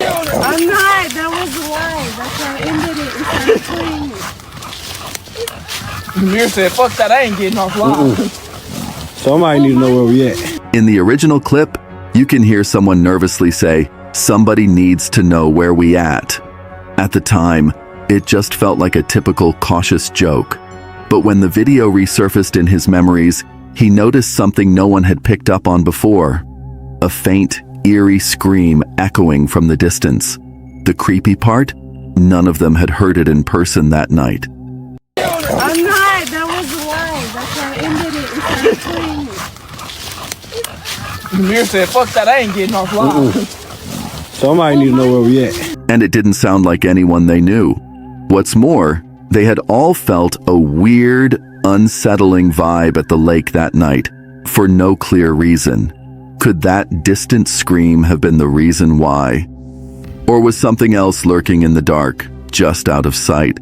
I'm not. That was a lie. That's why I ended it instead of playing. Amir said, fuck that, I ain't getting off live. Somebody need to know where we at. In the original clip, you can hear someone nervously say, "Somebody needs to know where we at." At the time, it just felt like a typical cautious joke. But when the video resurfaced in his memories, he noticed something no one had picked up on before. A faint, eerie scream echoing from the distance. The creepy part? None of them had heard it in person that night. I'm not. That was a lie. That's why I ended it instead of playing. Amir said, fuck that, I ain't getting off live. Somebody need to know where we at. And it didn't sound like anyone they knew. What's more, they had all felt a weird, unsettling vibe at the lake that night, for no clear reason. Could that distant scream have been the reason why? Or was something else lurking in the dark, just out of sight?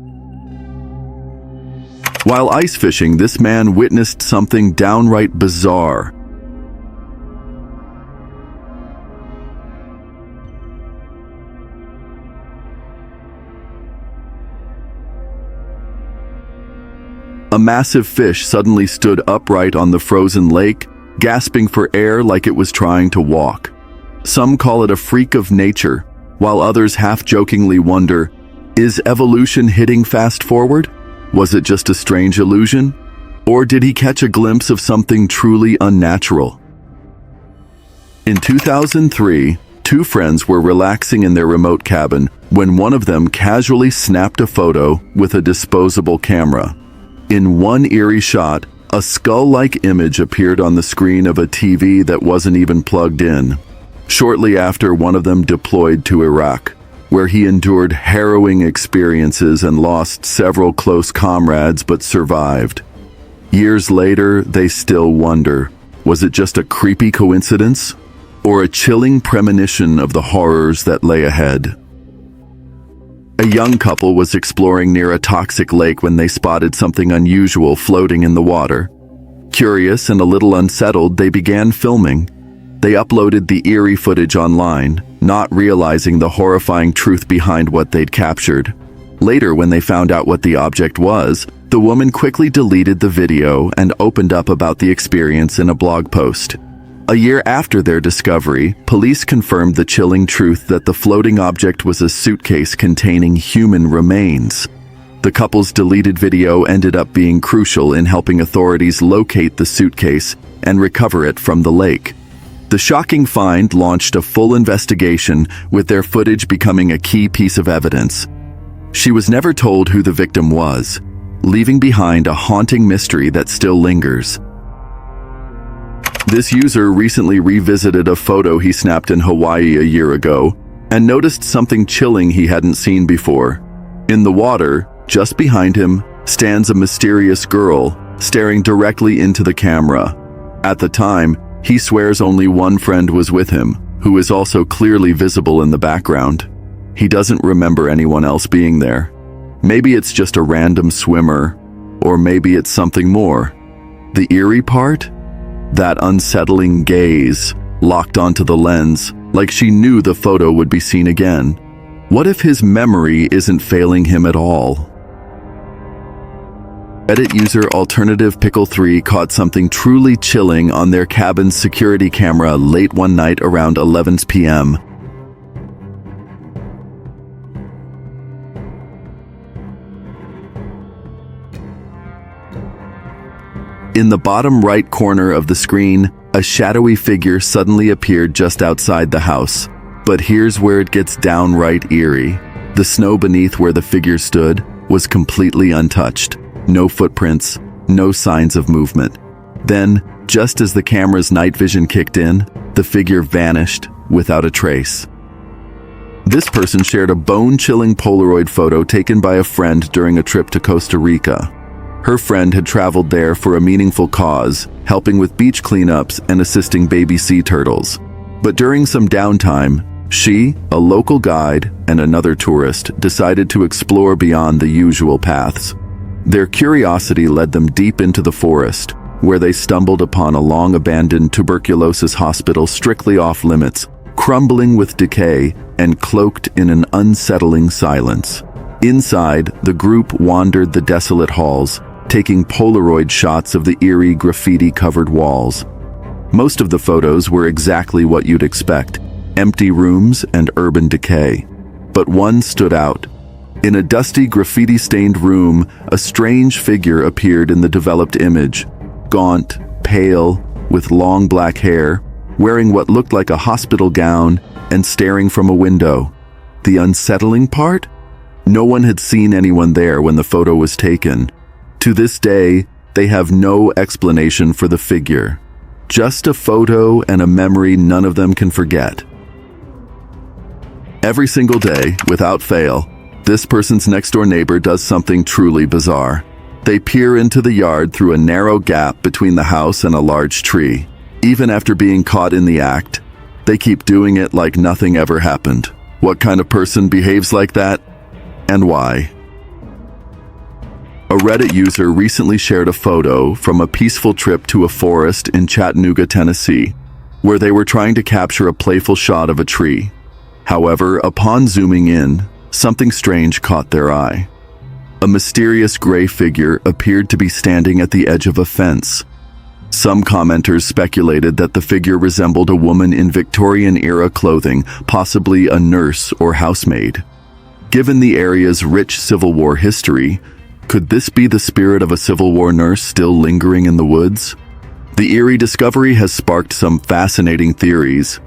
While ice fishing, this man witnessed something downright bizarre. A massive fish suddenly stood upright on the frozen lake, gasping for air like it was trying to walk. Some call it a freak of nature, while others half-jokingly wonder, is evolution hitting fast forward? Was it just a strange illusion? Or did he catch a glimpse of something truly unnatural? In 2003, two friends were relaxing in their remote cabin when one of them casually snapped a photo with a disposable camera. In one eerie shot, a skull-like image appeared on the screen of a TV that wasn't even plugged in. Shortly after, one of them deployed to Iraq, where he endured harrowing experiences and lost several close comrades but survived. Years later, they still wonder, was it just a creepy coincidence? Or a chilling premonition of the horrors that lay ahead? A young couple was exploring near a toxic lake when they spotted something unusual floating in the water. Curious and a little unsettled, they began filming. They uploaded the eerie footage online, not realizing the horrifying truth behind what they'd captured. Later, when they found out what the object was, the woman quickly deleted the video and opened up about the experience in a blog post. A year after their discovery, police confirmed the chilling truth that the floating object was a suitcase containing human remains. The couple's deleted video ended up being crucial in helping authorities locate the suitcase and recover it from the lake. The shocking find launched a full investigation, with their footage becoming a key piece of evidence. She was never told who the victim was, leaving behind a haunting mystery that still lingers. This user recently revisited a photo he snapped in Hawaii a year ago and noticed something chilling he hadn't seen before. In the water, just behind him, stands a mysterious girl, staring directly into the camera. At the time, he swears only one friend was with him, who is also clearly visible in the background. He doesn't remember anyone else being there. Maybe it's just a random swimmer, or maybe it's something more. The eerie part? That unsettling gaze, locked onto the lens, like she knew the photo would be seen again. What if his memory isn't failing him at all? Reddit user AlternativePickle3 caught something truly chilling on their cabin's security camera late one night around 11 p.m. In the bottom right corner of the screen, a shadowy figure suddenly appeared just outside the house. But here's where it gets downright eerie. The snow beneath where the figure stood was completely untouched. No footprints, no signs of movement. Then, just as the camera's night vision kicked in, the figure vanished without a trace. This person shared a bone-chilling Polaroid photo taken by a friend during a trip to Costa Rica. Her friend had traveled there for a meaningful cause, helping with beach cleanups and assisting baby sea turtles. But during some downtime, she, a local guide, and another tourist decided to explore beyond the usual paths. Their curiosity led them deep into the forest, where they stumbled upon a long-abandoned tuberculosis hospital strictly off-limits, crumbling with decay and cloaked in an unsettling silence. Inside, the group wandered the desolate halls, taking Polaroid shots of the eerie graffiti-covered walls. Most of the photos were exactly what you'd expect: empty rooms and urban decay. But one stood out. In a dusty graffiti-stained room, a strange figure appeared in the developed image. Gaunt, pale, with long black hair, wearing what looked like a hospital gown and staring from a window. The unsettling part? No one had seen anyone there when the photo was taken. To this day, they have no explanation for the figure. Just a photo and a memory none of them can forget. Every single day, without fail, this person's next-door neighbor does something truly bizarre. They peer into the yard through a narrow gap between the house and a large tree. Even after being caught in the act, they keep doing it like nothing ever happened. What kind of person behaves like that, and why? A Reddit user recently shared a photo from a peaceful trip to a forest in Chattanooga, Tennessee, where they were trying to capture a playful shot of a tree. However, upon zooming in, something strange caught their eye. A mysterious gray figure appeared to be standing at the edge of a fence. Some commenters speculated that the figure resembled a woman in Victorian-era clothing, possibly a nurse or housemaid. Given the area's rich Civil War history, could this be the spirit of a Civil War nurse still lingering in the woods? The eerie discovery has sparked some fascinating theories.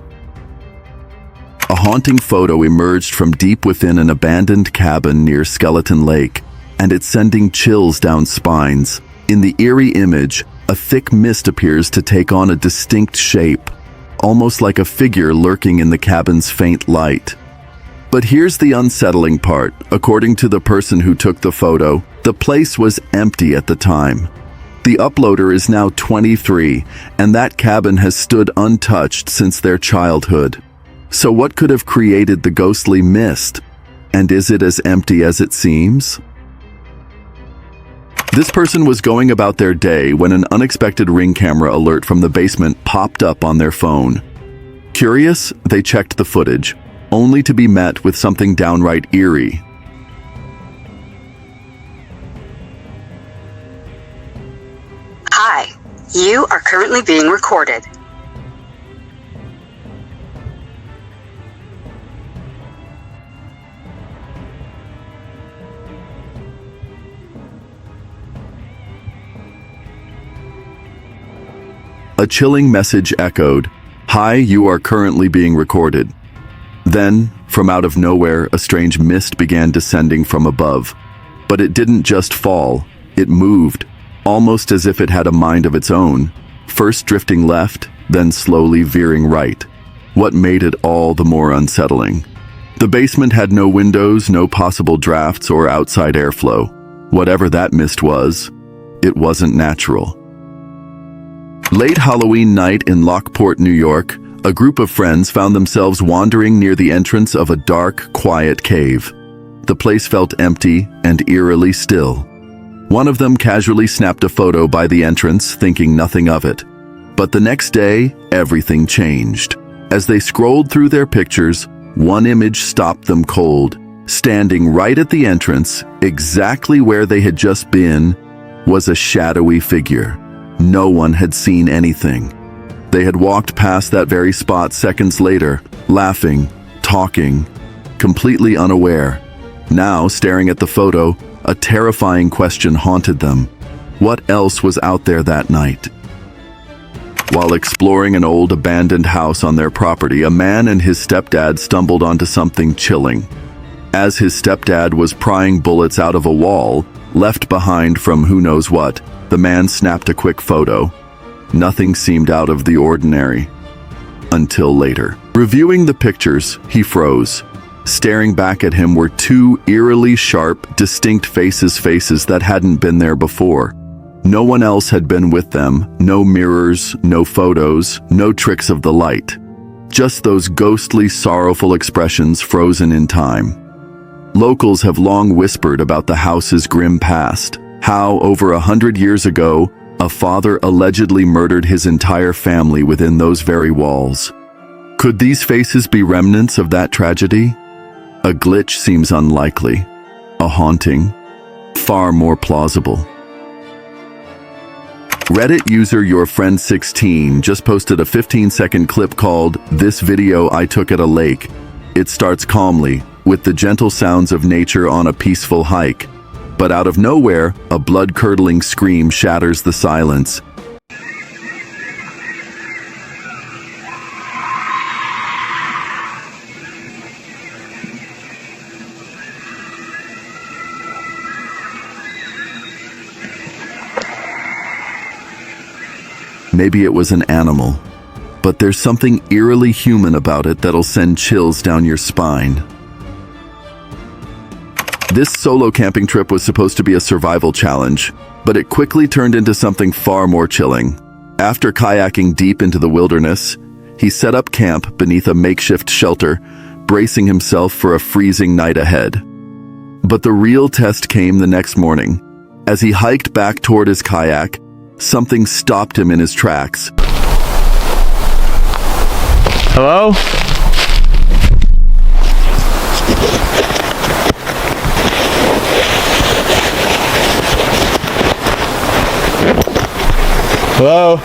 A haunting photo emerged from deep within an abandoned cabin near Skeleton Lake, and it's sending chills down spines. In the eerie image, a thick mist appears to take on a distinct shape, almost like a figure lurking in the cabin's faint light. But here's the unsettling part. According to the person who took the photo, the place was empty at the time. The uploader is now 23, and that cabin has stood untouched since their childhood. So what could have created the ghostly mist? And is it as empty as it seems? This person was going about their day when an unexpected Ring camera alert from the basement popped up on their phone. Curious, they checked the footage, only to be met with something downright eerie. Hi, you are currently being recorded. A chilling message echoed, "Hi, you are currently being recorded." Then, from out of nowhere, a strange mist began descending from above. But it didn't just fall, it moved, almost as if it had a mind of its own, first drifting left, then slowly veering right. What made it all the more unsettling? The basement had no windows, no possible drafts or outside airflow. Whatever that mist was, it wasn't natural. Late Halloween night in Lockport, New York, a group of friends found themselves wandering near the entrance of a dark, quiet cave. The place felt empty and eerily still. One of them casually snapped a photo by the entrance, thinking nothing of it. But the next day, everything changed. As they scrolled through their pictures, one image stopped them cold. Standing right at the entrance, exactly where they had just been, was a shadowy figure. No one had seen anything. They had walked past that very spot seconds later, laughing, talking, completely unaware. Now, staring at the photo, a terrifying question haunted them. What else was out there that night? While exploring an old abandoned house on their property, a man and his stepdad stumbled onto something chilling. As his stepdad was prying bullets out of a wall, left behind from who knows what, the man snapped a quick photo. Nothing seemed out of the ordinary. Until later. Reviewing the pictures, he froze. Staring back at him were two eerily sharp, distinct faces that hadn't been there before. No one else had been with them, no mirrors, no photos, no tricks of the light. Just those ghostly, sorrowful expressions frozen in time. Locals have long whispered about the house's grim past, how over 100 years ago, a father allegedly murdered his entire family within those very walls. Could these faces be remnants of that tragedy? A glitch seems unlikely. A haunting, far more plausible. Reddit user YourFriend16 just posted a 15-second clip called "This Video I Took at a Lake." It starts calmly, with the gentle sounds of nature on a peaceful hike. But out of nowhere, a blood-curdling scream shatters the silence. Maybe it was an animal, but there's something eerily human about it that'll send chills down your spine. This solo camping trip was supposed to be a survival challenge, but it quickly turned into something far more chilling. After kayaking deep into the wilderness, he set up camp beneath a makeshift shelter, bracing himself for a freezing night ahead. But the real test came the next morning. As he hiked back toward his kayak, something stopped him in his tracks. Hello? Hello?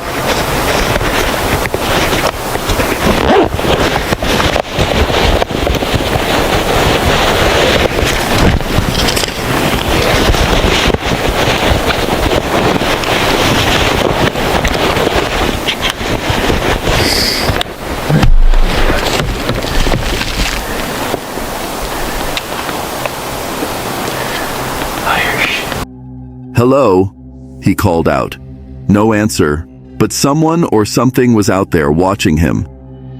"Hello?" he called out. No answer, but someone or something was out there watching him.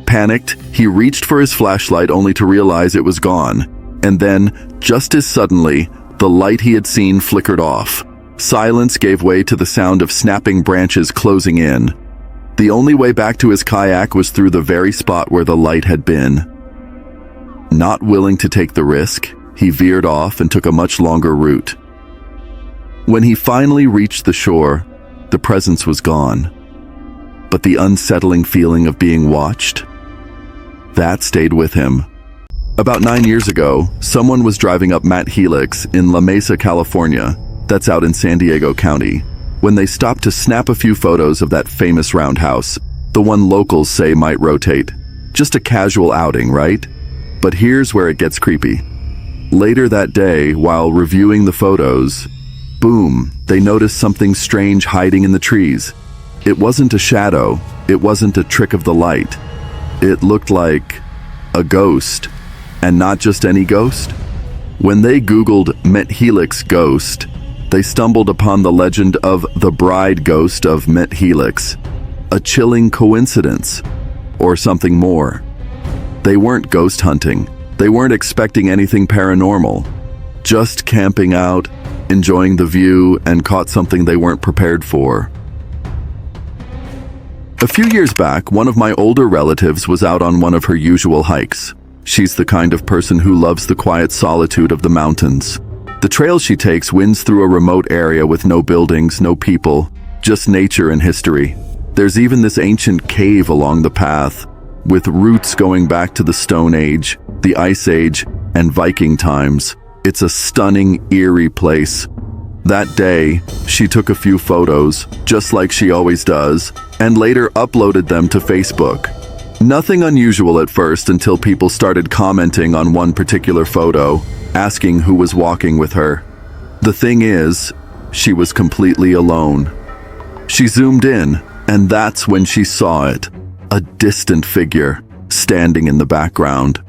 Panicked, he reached for his flashlight only to realize it was gone. And then, just as suddenly, the light he had seen flickered off. Silence gave way to the sound of snapping branches closing in. The only way back to his kayak was through the very spot where the light had been. Not willing to take the risk, he veered off and took a much longer route. When he finally reached the shore, the presence was gone. But the unsettling feeling of being watched, that stayed with him. About 9 years ago, someone was driving up Met Helix in La Mesa, California, that's out in San Diego County, when they stopped to snap a few photos of that famous roundhouse, the one locals say might rotate. Just a casual outing, right? But here's where it gets creepy. Later that day, while reviewing the photos, boom, they noticed something strange hiding in the trees. It wasn't a shadow, it wasn't a trick of the light. It looked like a ghost, and not just any ghost. When they Googled Met Helix ghost, they stumbled upon the legend of the bride ghost of Met Helix. A chilling coincidence, or something more. They weren't ghost hunting, they weren't expecting anything paranormal, just camping out, enjoying the view, and caught something they weren't prepared for. A few years back, one of my older relatives was out on one of her usual hikes. She's the kind of person who loves the quiet solitude of the mountains. The trail she takes winds through a remote area with no buildings, no people, just nature and history. There's even this ancient cave along the path, with roots going back to the Stone Age, the Ice Age, and Viking times. It's a stunning, eerie place. That day, she took a few photos, just like she always does, and later uploaded them to Facebook. Nothing unusual at first until people started commenting on one particular photo, asking who was walking with her. The thing is, she was completely alone. She zoomed in, And that's when she saw it, a distant figure standing in the background.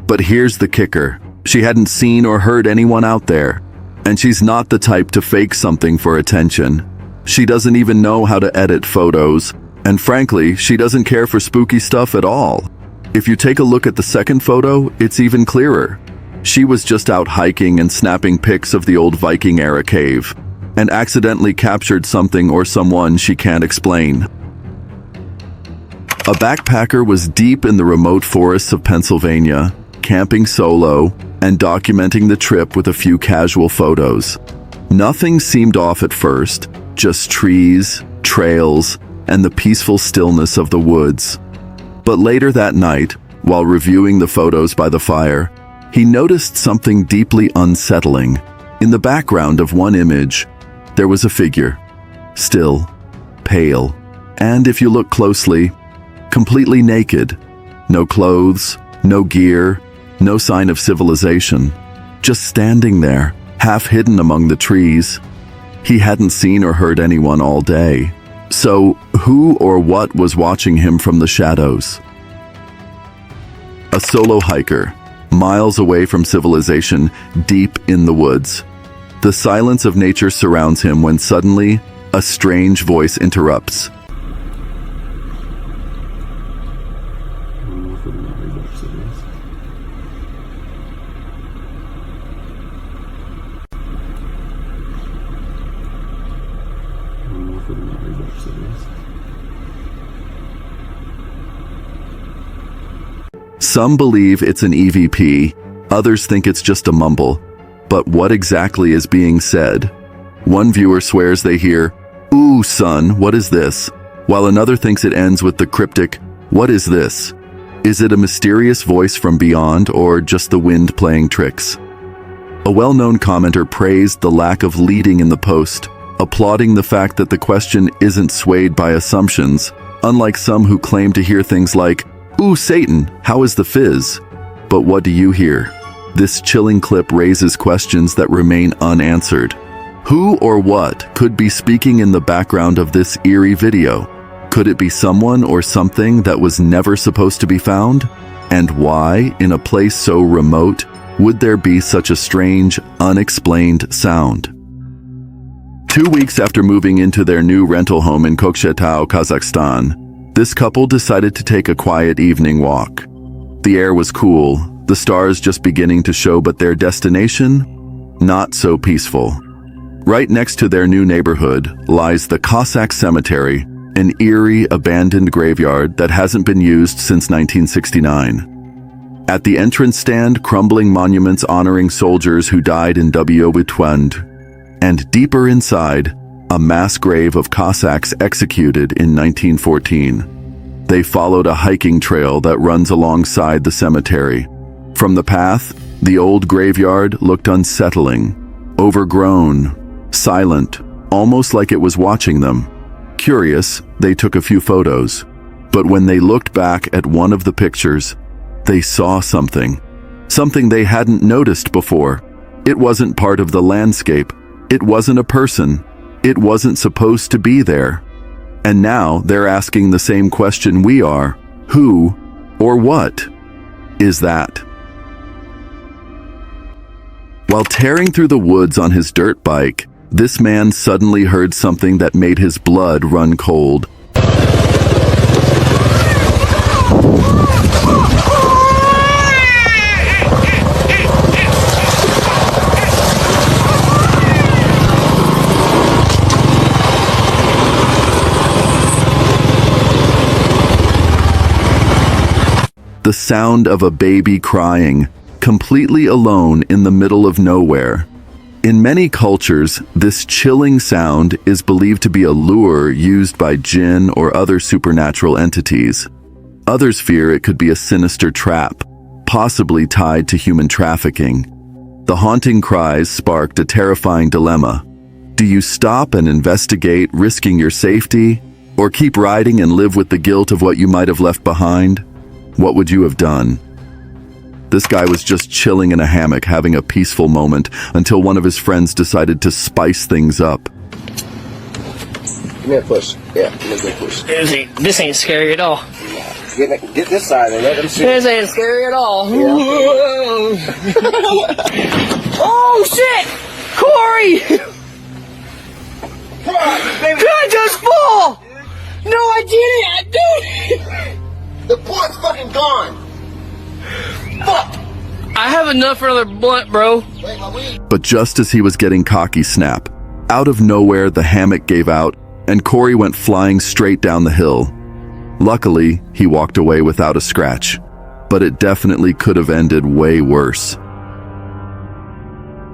But here's the kicker. She hadn't seen or heard anyone out there, and she's not the type to fake something for attention. She doesn't even know how to edit photos, and frankly, she doesn't care for spooky stuff at all. If you take a look at the second photo, it's even clearer. She was just out hiking and snapping pics of the old Viking era cave, and accidentally captured something or someone she can't explain. A backpacker was deep in the remote forests of Pennsylvania, camping solo and documenting the trip with a few casual photos. Nothing seemed off at first, just trees, trails, and the peaceful stillness of the woods. But later that night, while reviewing the photos by the fire, he noticed something deeply unsettling. In the background of one image, there was a figure, still, pale, and if you look closely, completely naked. No clothes, no gear, no sign of civilization. Just standing there, half hidden among the trees. He hadn't seen or heard anyone all day. So, who or what was watching him from the shadows? A solo hiker, miles away from civilization, deep in the woods. The silence of nature surrounds him when suddenly, a strange voice interrupts. Some believe it's an EVP, others think it's just a mumble. But what exactly is being said? One viewer swears they hear, "Ooh, son, what is this?" while another thinks it ends with the cryptic, "What is this?" Is it a mysterious voice from beyond or just the wind playing tricks? A well-known commenter praised the lack of leading in the post, applauding the fact that the question isn't swayed by assumptions, unlike some who claim to hear things like, "Ooh, Satan, how is the fizz?" But what do you hear? This chilling clip raises questions that remain unanswered. Who or what could be speaking in the background of this eerie video? Could it be someone or something that was never supposed to be found? And why, in a place so remote, would there be such a strange, unexplained sound? 2 weeks after moving into their new rental home in Kokshetau, Kazakhstan, this couple decided to take a quiet evening walk. The air was cool, the stars just beginning to show, but their destination? Not so peaceful. Right next to their new neighborhood lies the Cossack Cemetery, an eerie, abandoned graveyard that hasn't been used since 1969. At the entrance stand, crumbling monuments honoring soldiers who died in Witwend, and deeper inside, a mass grave of Cossacks executed in 1914. They followed a hiking trail that runs alongside the cemetery. From the path, the old graveyard looked unsettling, overgrown, silent, almost like it was watching them. Curious, they took a few photos. But when they looked back at one of the pictures, they saw something. Something they hadn't noticed before. It wasn't part of the landscape. It wasn't a person. It wasn't supposed to be there. And now they're asking the same question we are. Who or what is that? While tearing through the woods on his dirt bike, this man suddenly heard something that made his blood run cold. The sound of a baby crying, completely alone in the middle of nowhere. In many cultures, this chilling sound is believed to be a lure used by jinn or other supernatural entities. Others fear it could be a sinister trap, possibly tied to human trafficking. The haunting cries sparked a terrifying dilemma. Do you stop and investigate, risking your safety, or keep riding and live with the guilt of what you might have left behind? What would you have done? This guy was just chilling in a hammock having a peaceful moment until one of his friends decided to spice things up. me a push. Yeah, give me a good push. This ain't scary at all. Get this side and let them see. This ain't scary at all. Yeah. Oh shit! Corey! Did I just fall? No, I didn't. I did. The blunt's fucking gone. Fuck. I have enough for another blunt, bro. But just as he was getting cocky snap, out of nowhere the hammock gave out and Corey went flying straight down the hill. Luckily, he walked away without a scratch, but it definitely could have ended way worse.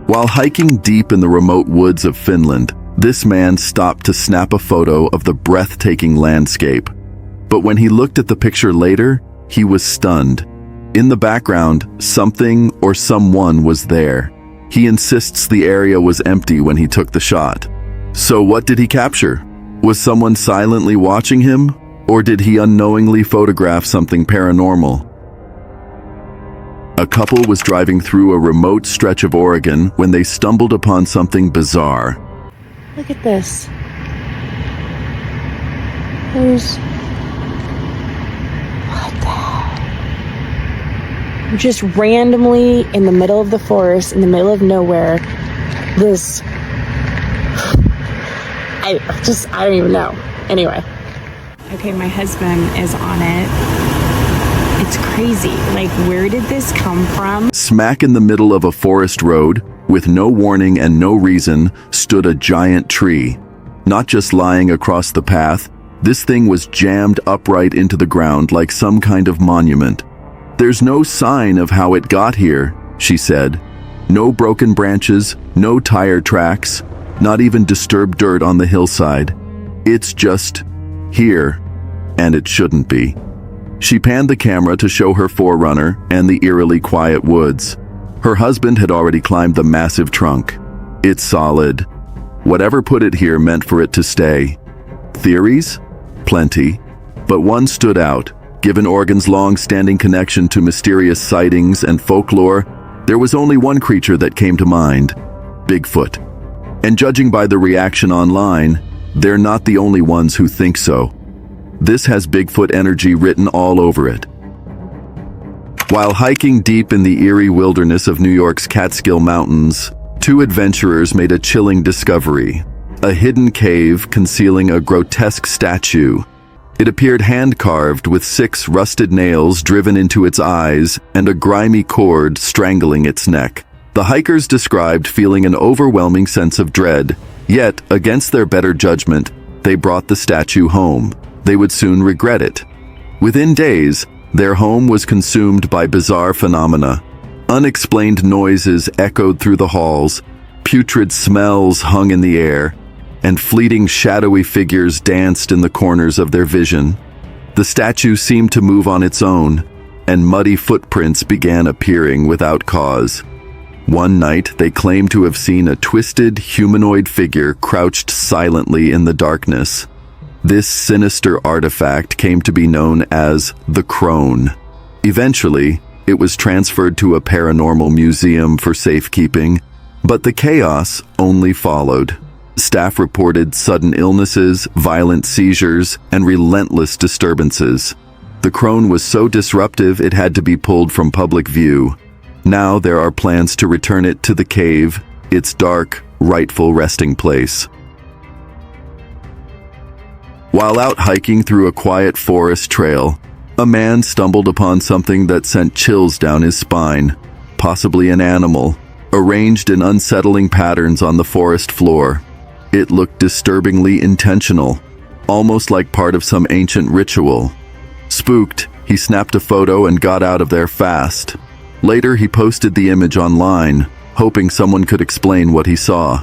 While hiking deep in the remote woods of Finland, this man stopped to snap a photo of the breathtaking landscape. But when he looked at the picture later, he was stunned. In the background, something or someone was there. He insists the area was empty when he took the shot. So what did he capture? Was someone silently watching him? Or did he unknowingly photograph something paranormal? A couple was driving through a remote stretch of Oregon when they stumbled upon something bizarre. Look at this. There's... What the hell? Just randomly in the middle of the forest, in the middle of nowhere, this... I don't even know. Anyway. Okay, my husband is on it. It's crazy. Like, where did this come from? Smack in the middle of a forest road, with no warning and no reason, stood a giant tree. Not just lying across the path, this thing was jammed upright into the ground like some kind of monument. There's no sign of how it got here, she said. No broken branches, no tire tracks, not even disturbed dirt on the hillside. It's just here, and it shouldn't be. She panned the camera to show her forerunner and the eerily quiet woods. Her husband had already climbed the massive trunk. It's solid. Whatever put it here meant for it to stay. Theories? Plenty. But one stood out. Given Oregon's long-standing connection to mysterious sightings and folklore, there was only one creature that came to mind: Bigfoot. And judging by the reaction online, they're not the only ones who think so. This has Bigfoot energy written all over it. While hiking deep in the eerie wilderness of New York's Catskill Mountains, two adventurers made a chilling discovery: a hidden cave concealing a grotesque statue. It appeared hand-carved with 6 rusted nails driven into its eyes and a grimy cord strangling its neck. The hikers described feeling an overwhelming sense of dread, yet, against their better judgment, they brought the statue home. They would soon regret it. Within days, their home was consumed by bizarre phenomena. Unexplained noises echoed through the halls, putrid smells hung in the air, and fleeting shadowy figures danced in the corners of their vision. The statue seemed to move on its own, and muddy footprints began appearing without cause. One night, they claimed to have seen a twisted, humanoid figure crouched silently in the darkness. This sinister artifact came to be known as the Crone. Eventually, it was transferred to a paranormal museum for safekeeping, but the chaos only followed. Staff reported sudden illnesses, violent seizures, and relentless disturbances. The Crone was so disruptive it had to be pulled from public view. Now there are plans to return it to the cave, its dark, rightful resting place. While out hiking through a quiet forest trail, a man stumbled upon something that sent chills down his spine, possibly an animal, arranged in unsettling patterns on the forest floor. It looked disturbingly intentional, almost like part of some ancient ritual. Spooked, he snapped a photo and got out of there fast. Later, he posted the image online, hoping someone could explain what he saw.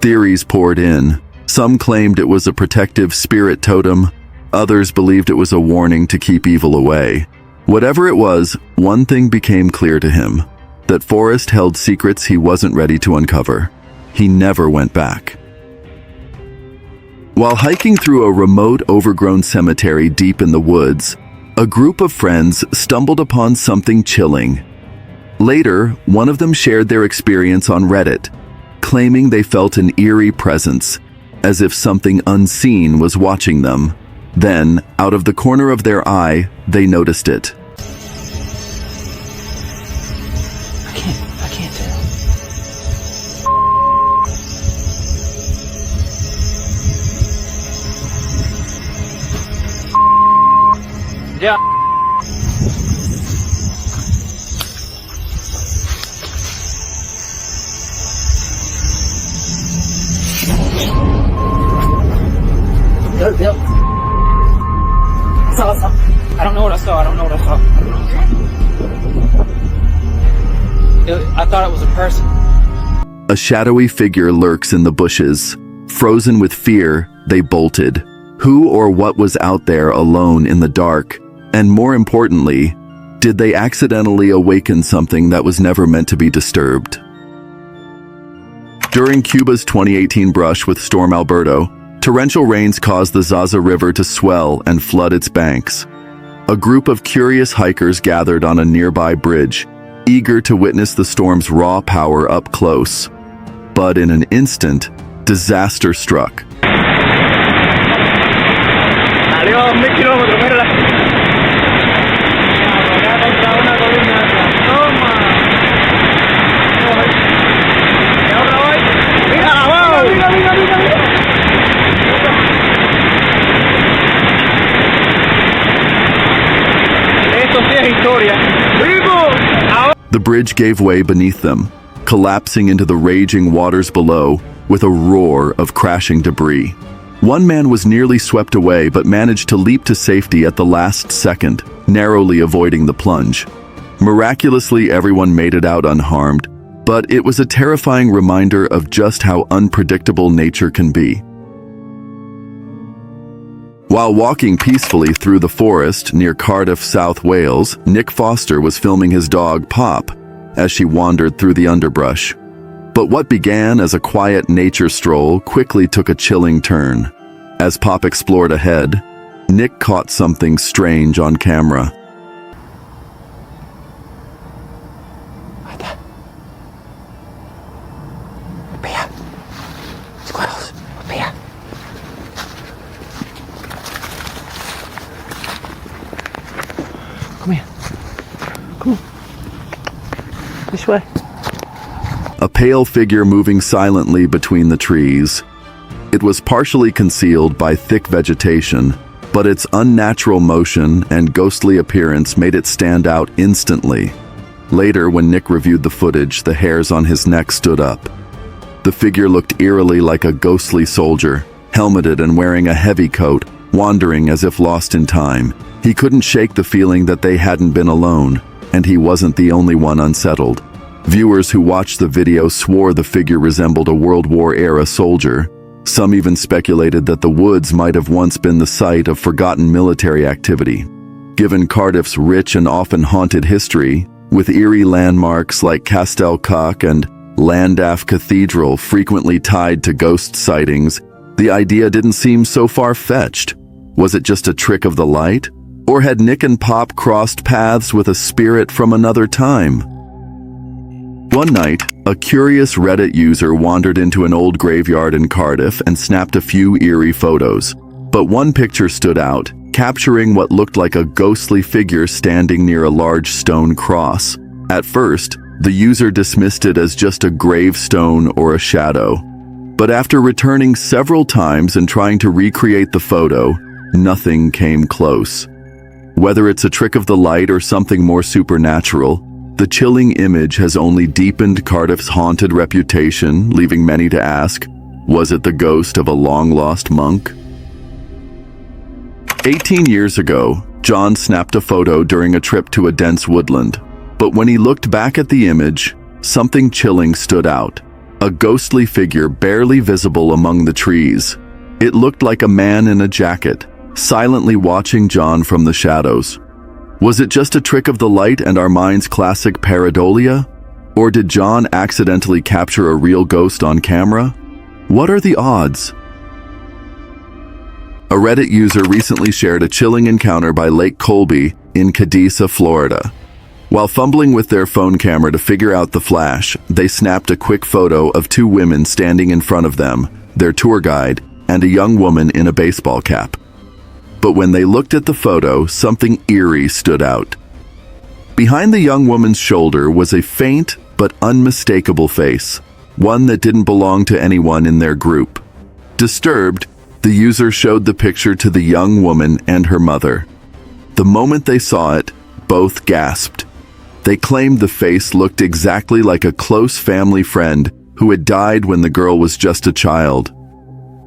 Theories poured in. Some claimed it was a protective spirit totem. Others believed it was a warning to keep evil away. Whatever it was, one thing became clear to him: that Forrest held secrets he wasn't ready to uncover. He never went back. While hiking through a remote, overgrown cemetery deep in the woods, a group of friends stumbled upon something chilling. Later, one of them shared their experience on Reddit, claiming they felt an eerie presence, as if something unseen was watching them. Then, out of the corner of their eye, they noticed it. I can't tell. Yeah. Yep. I don't know what I saw. I thought it was a person. A shadowy figure lurks in the bushes. Frozen with fear, they bolted. Who or what was out there alone in the dark? And more importantly, did they accidentally awaken something that was never meant to be disturbed? During Cuba's 2018 brush with Storm Alberto, torrential rains caused the Zaza River to swell and flood its banks. A group of curious hikers gathered on a nearby bridge, eager to witness the storm's raw power up close. But in an instant, disaster struck. The bridge gave way beneath them, collapsing into the raging waters below with a roar of crashing debris. One man was nearly swept away but managed to leap to safety at the last second, narrowly avoiding the plunge. Miraculously, everyone made it out unharmed, but it was a terrifying reminder of just how unpredictable nature can be. While walking peacefully through the forest near Cardiff, South Wales, Nick Foster was filming his dog, Pop, as she wandered through the underbrush. But what began as a quiet nature stroll quickly took a chilling turn. As Pop explored ahead, Nick caught something strange on camera. Squirrels, up here. Come here. Come on. This way. A pale figure moving silently between the trees. It was partially concealed by thick vegetation, but its unnatural motion and ghostly appearance made it stand out instantly. Later, when Nick reviewed the footage, the hairs on his neck stood up. The figure looked eerily like a ghostly soldier, helmeted and wearing a heavy coat, wandering as if lost in time. He couldn't shake the feeling that they hadn't been alone, and he wasn't the only one unsettled. Viewers who watched the video swore the figure resembled a World War-era soldier. Some even speculated that the woods might have once been the site of forgotten military activity. Given Cardiff's rich and often haunted history, with eerie landmarks like Castell Coch and Llandaff Cathedral frequently tied to ghost sightings, the idea didn't seem so far-fetched. Was it just a trick of the light? Or had Nick and Pop crossed paths with a spirit from another time? One night, a curious Reddit user wandered into an old graveyard in Cardiff and snapped a few eerie photos. But one picture stood out, capturing what looked like a ghostly figure standing near a large stone cross. At first, the user dismissed it as just a gravestone or a shadow. But after returning several times and trying to recreate the photo, nothing came close. Whether it's a trick of the light or something more supernatural, the chilling image has only deepened Cardiff's haunted reputation, leaving many to ask, was it the ghost of a long-lost monk? 18 years ago, John snapped a photo during a trip to a dense woodland. But when he looked back at the image, something chilling stood out. A ghostly figure barely visible among the trees. It looked like a man in a jacket, silently watching John from the shadows. Was it just a trick of the light and our mind's classic pareidolia? Or did John accidentally capture a real ghost on camera? What are the odds? A Reddit user recently shared a chilling encounter by Lake Colby in Cadiza, Florida. While fumbling with their phone camera to figure out the flash, they snapped a quick photo of two women standing in front of them, their tour guide, and a young woman in a baseball cap. But when they looked at the photo, something eerie stood out. Behind the young woman's shoulder was a faint but unmistakable face, one that didn't belong to anyone in their group. Disturbed, the user showed the picture to the young woman and her mother. The moment they saw it, both gasped. They claimed the face looked exactly like a close family friend who had died when the girl was just a child.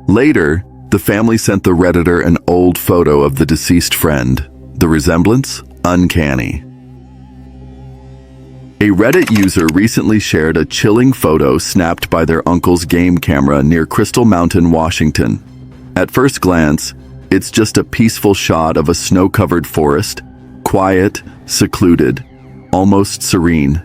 Later, the family sent the Redditor an old photo of the deceased friend. The resemblance? Uncanny. A Reddit user recently shared a chilling photo snapped by their uncle's game camera near Crystal Mountain, Washington. At first glance, it's just a peaceful shot of a snow-covered forest, quiet, secluded, almost serene.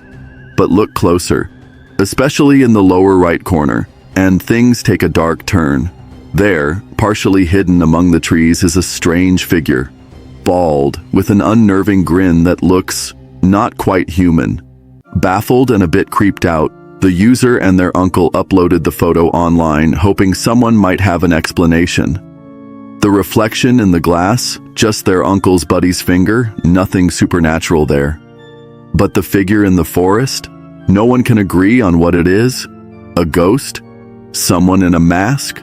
But look closer, especially in the lower right corner, and things take a dark turn. There, partially hidden among the trees, is a strange figure, bald, with an unnerving grin that looks not quite human. Baffled and a bit creeped out, the user and their uncle uploaded the photo online, hoping someone might have an explanation. The reflection in the glass, just their uncle's buddy's finger, nothing supernatural there. But the figure in the forest? No one can agree on what it is? A ghost? Someone in a mask?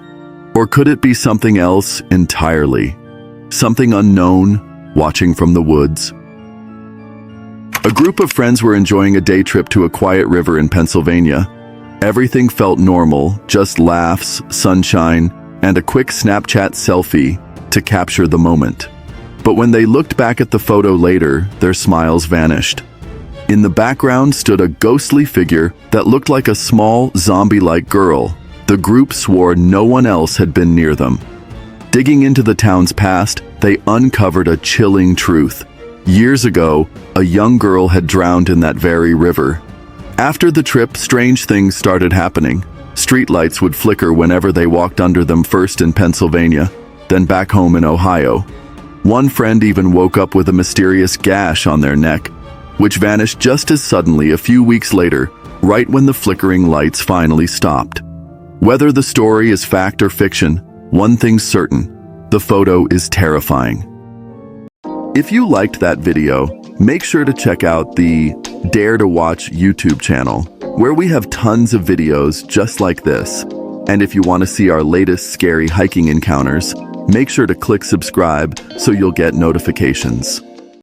Or could it be something else entirely? Something unknown, watching from the woods? A group of friends were enjoying a day trip to a quiet river in Pennsylvania. Everything felt normal, just laughs, sunshine, and a quick Snapchat selfie to capture the moment. But when they looked back at the photo later, their smiles vanished. In the background stood a ghostly figure that looked like a small, zombie-like girl. The group swore no one else had been near them. Digging into the town's past, they uncovered a chilling truth. Years ago, a young girl had drowned in that very river. After the trip, strange things started happening. Streetlights would flicker whenever they walked under them, first in Pennsylvania, then back home in Ohio. One friend even woke up with a mysterious gash on their neck, which vanished just as suddenly a few weeks later, right when the flickering lights finally stopped. Whether the story is fact or fiction, one thing's certain: the photo is terrifying. If you liked that video, make sure to check out the Dare to Watch YouTube channel, where we have tons of videos just like this. And if you want to see our latest scary hiking encounters, make sure to click subscribe so you'll get notifications.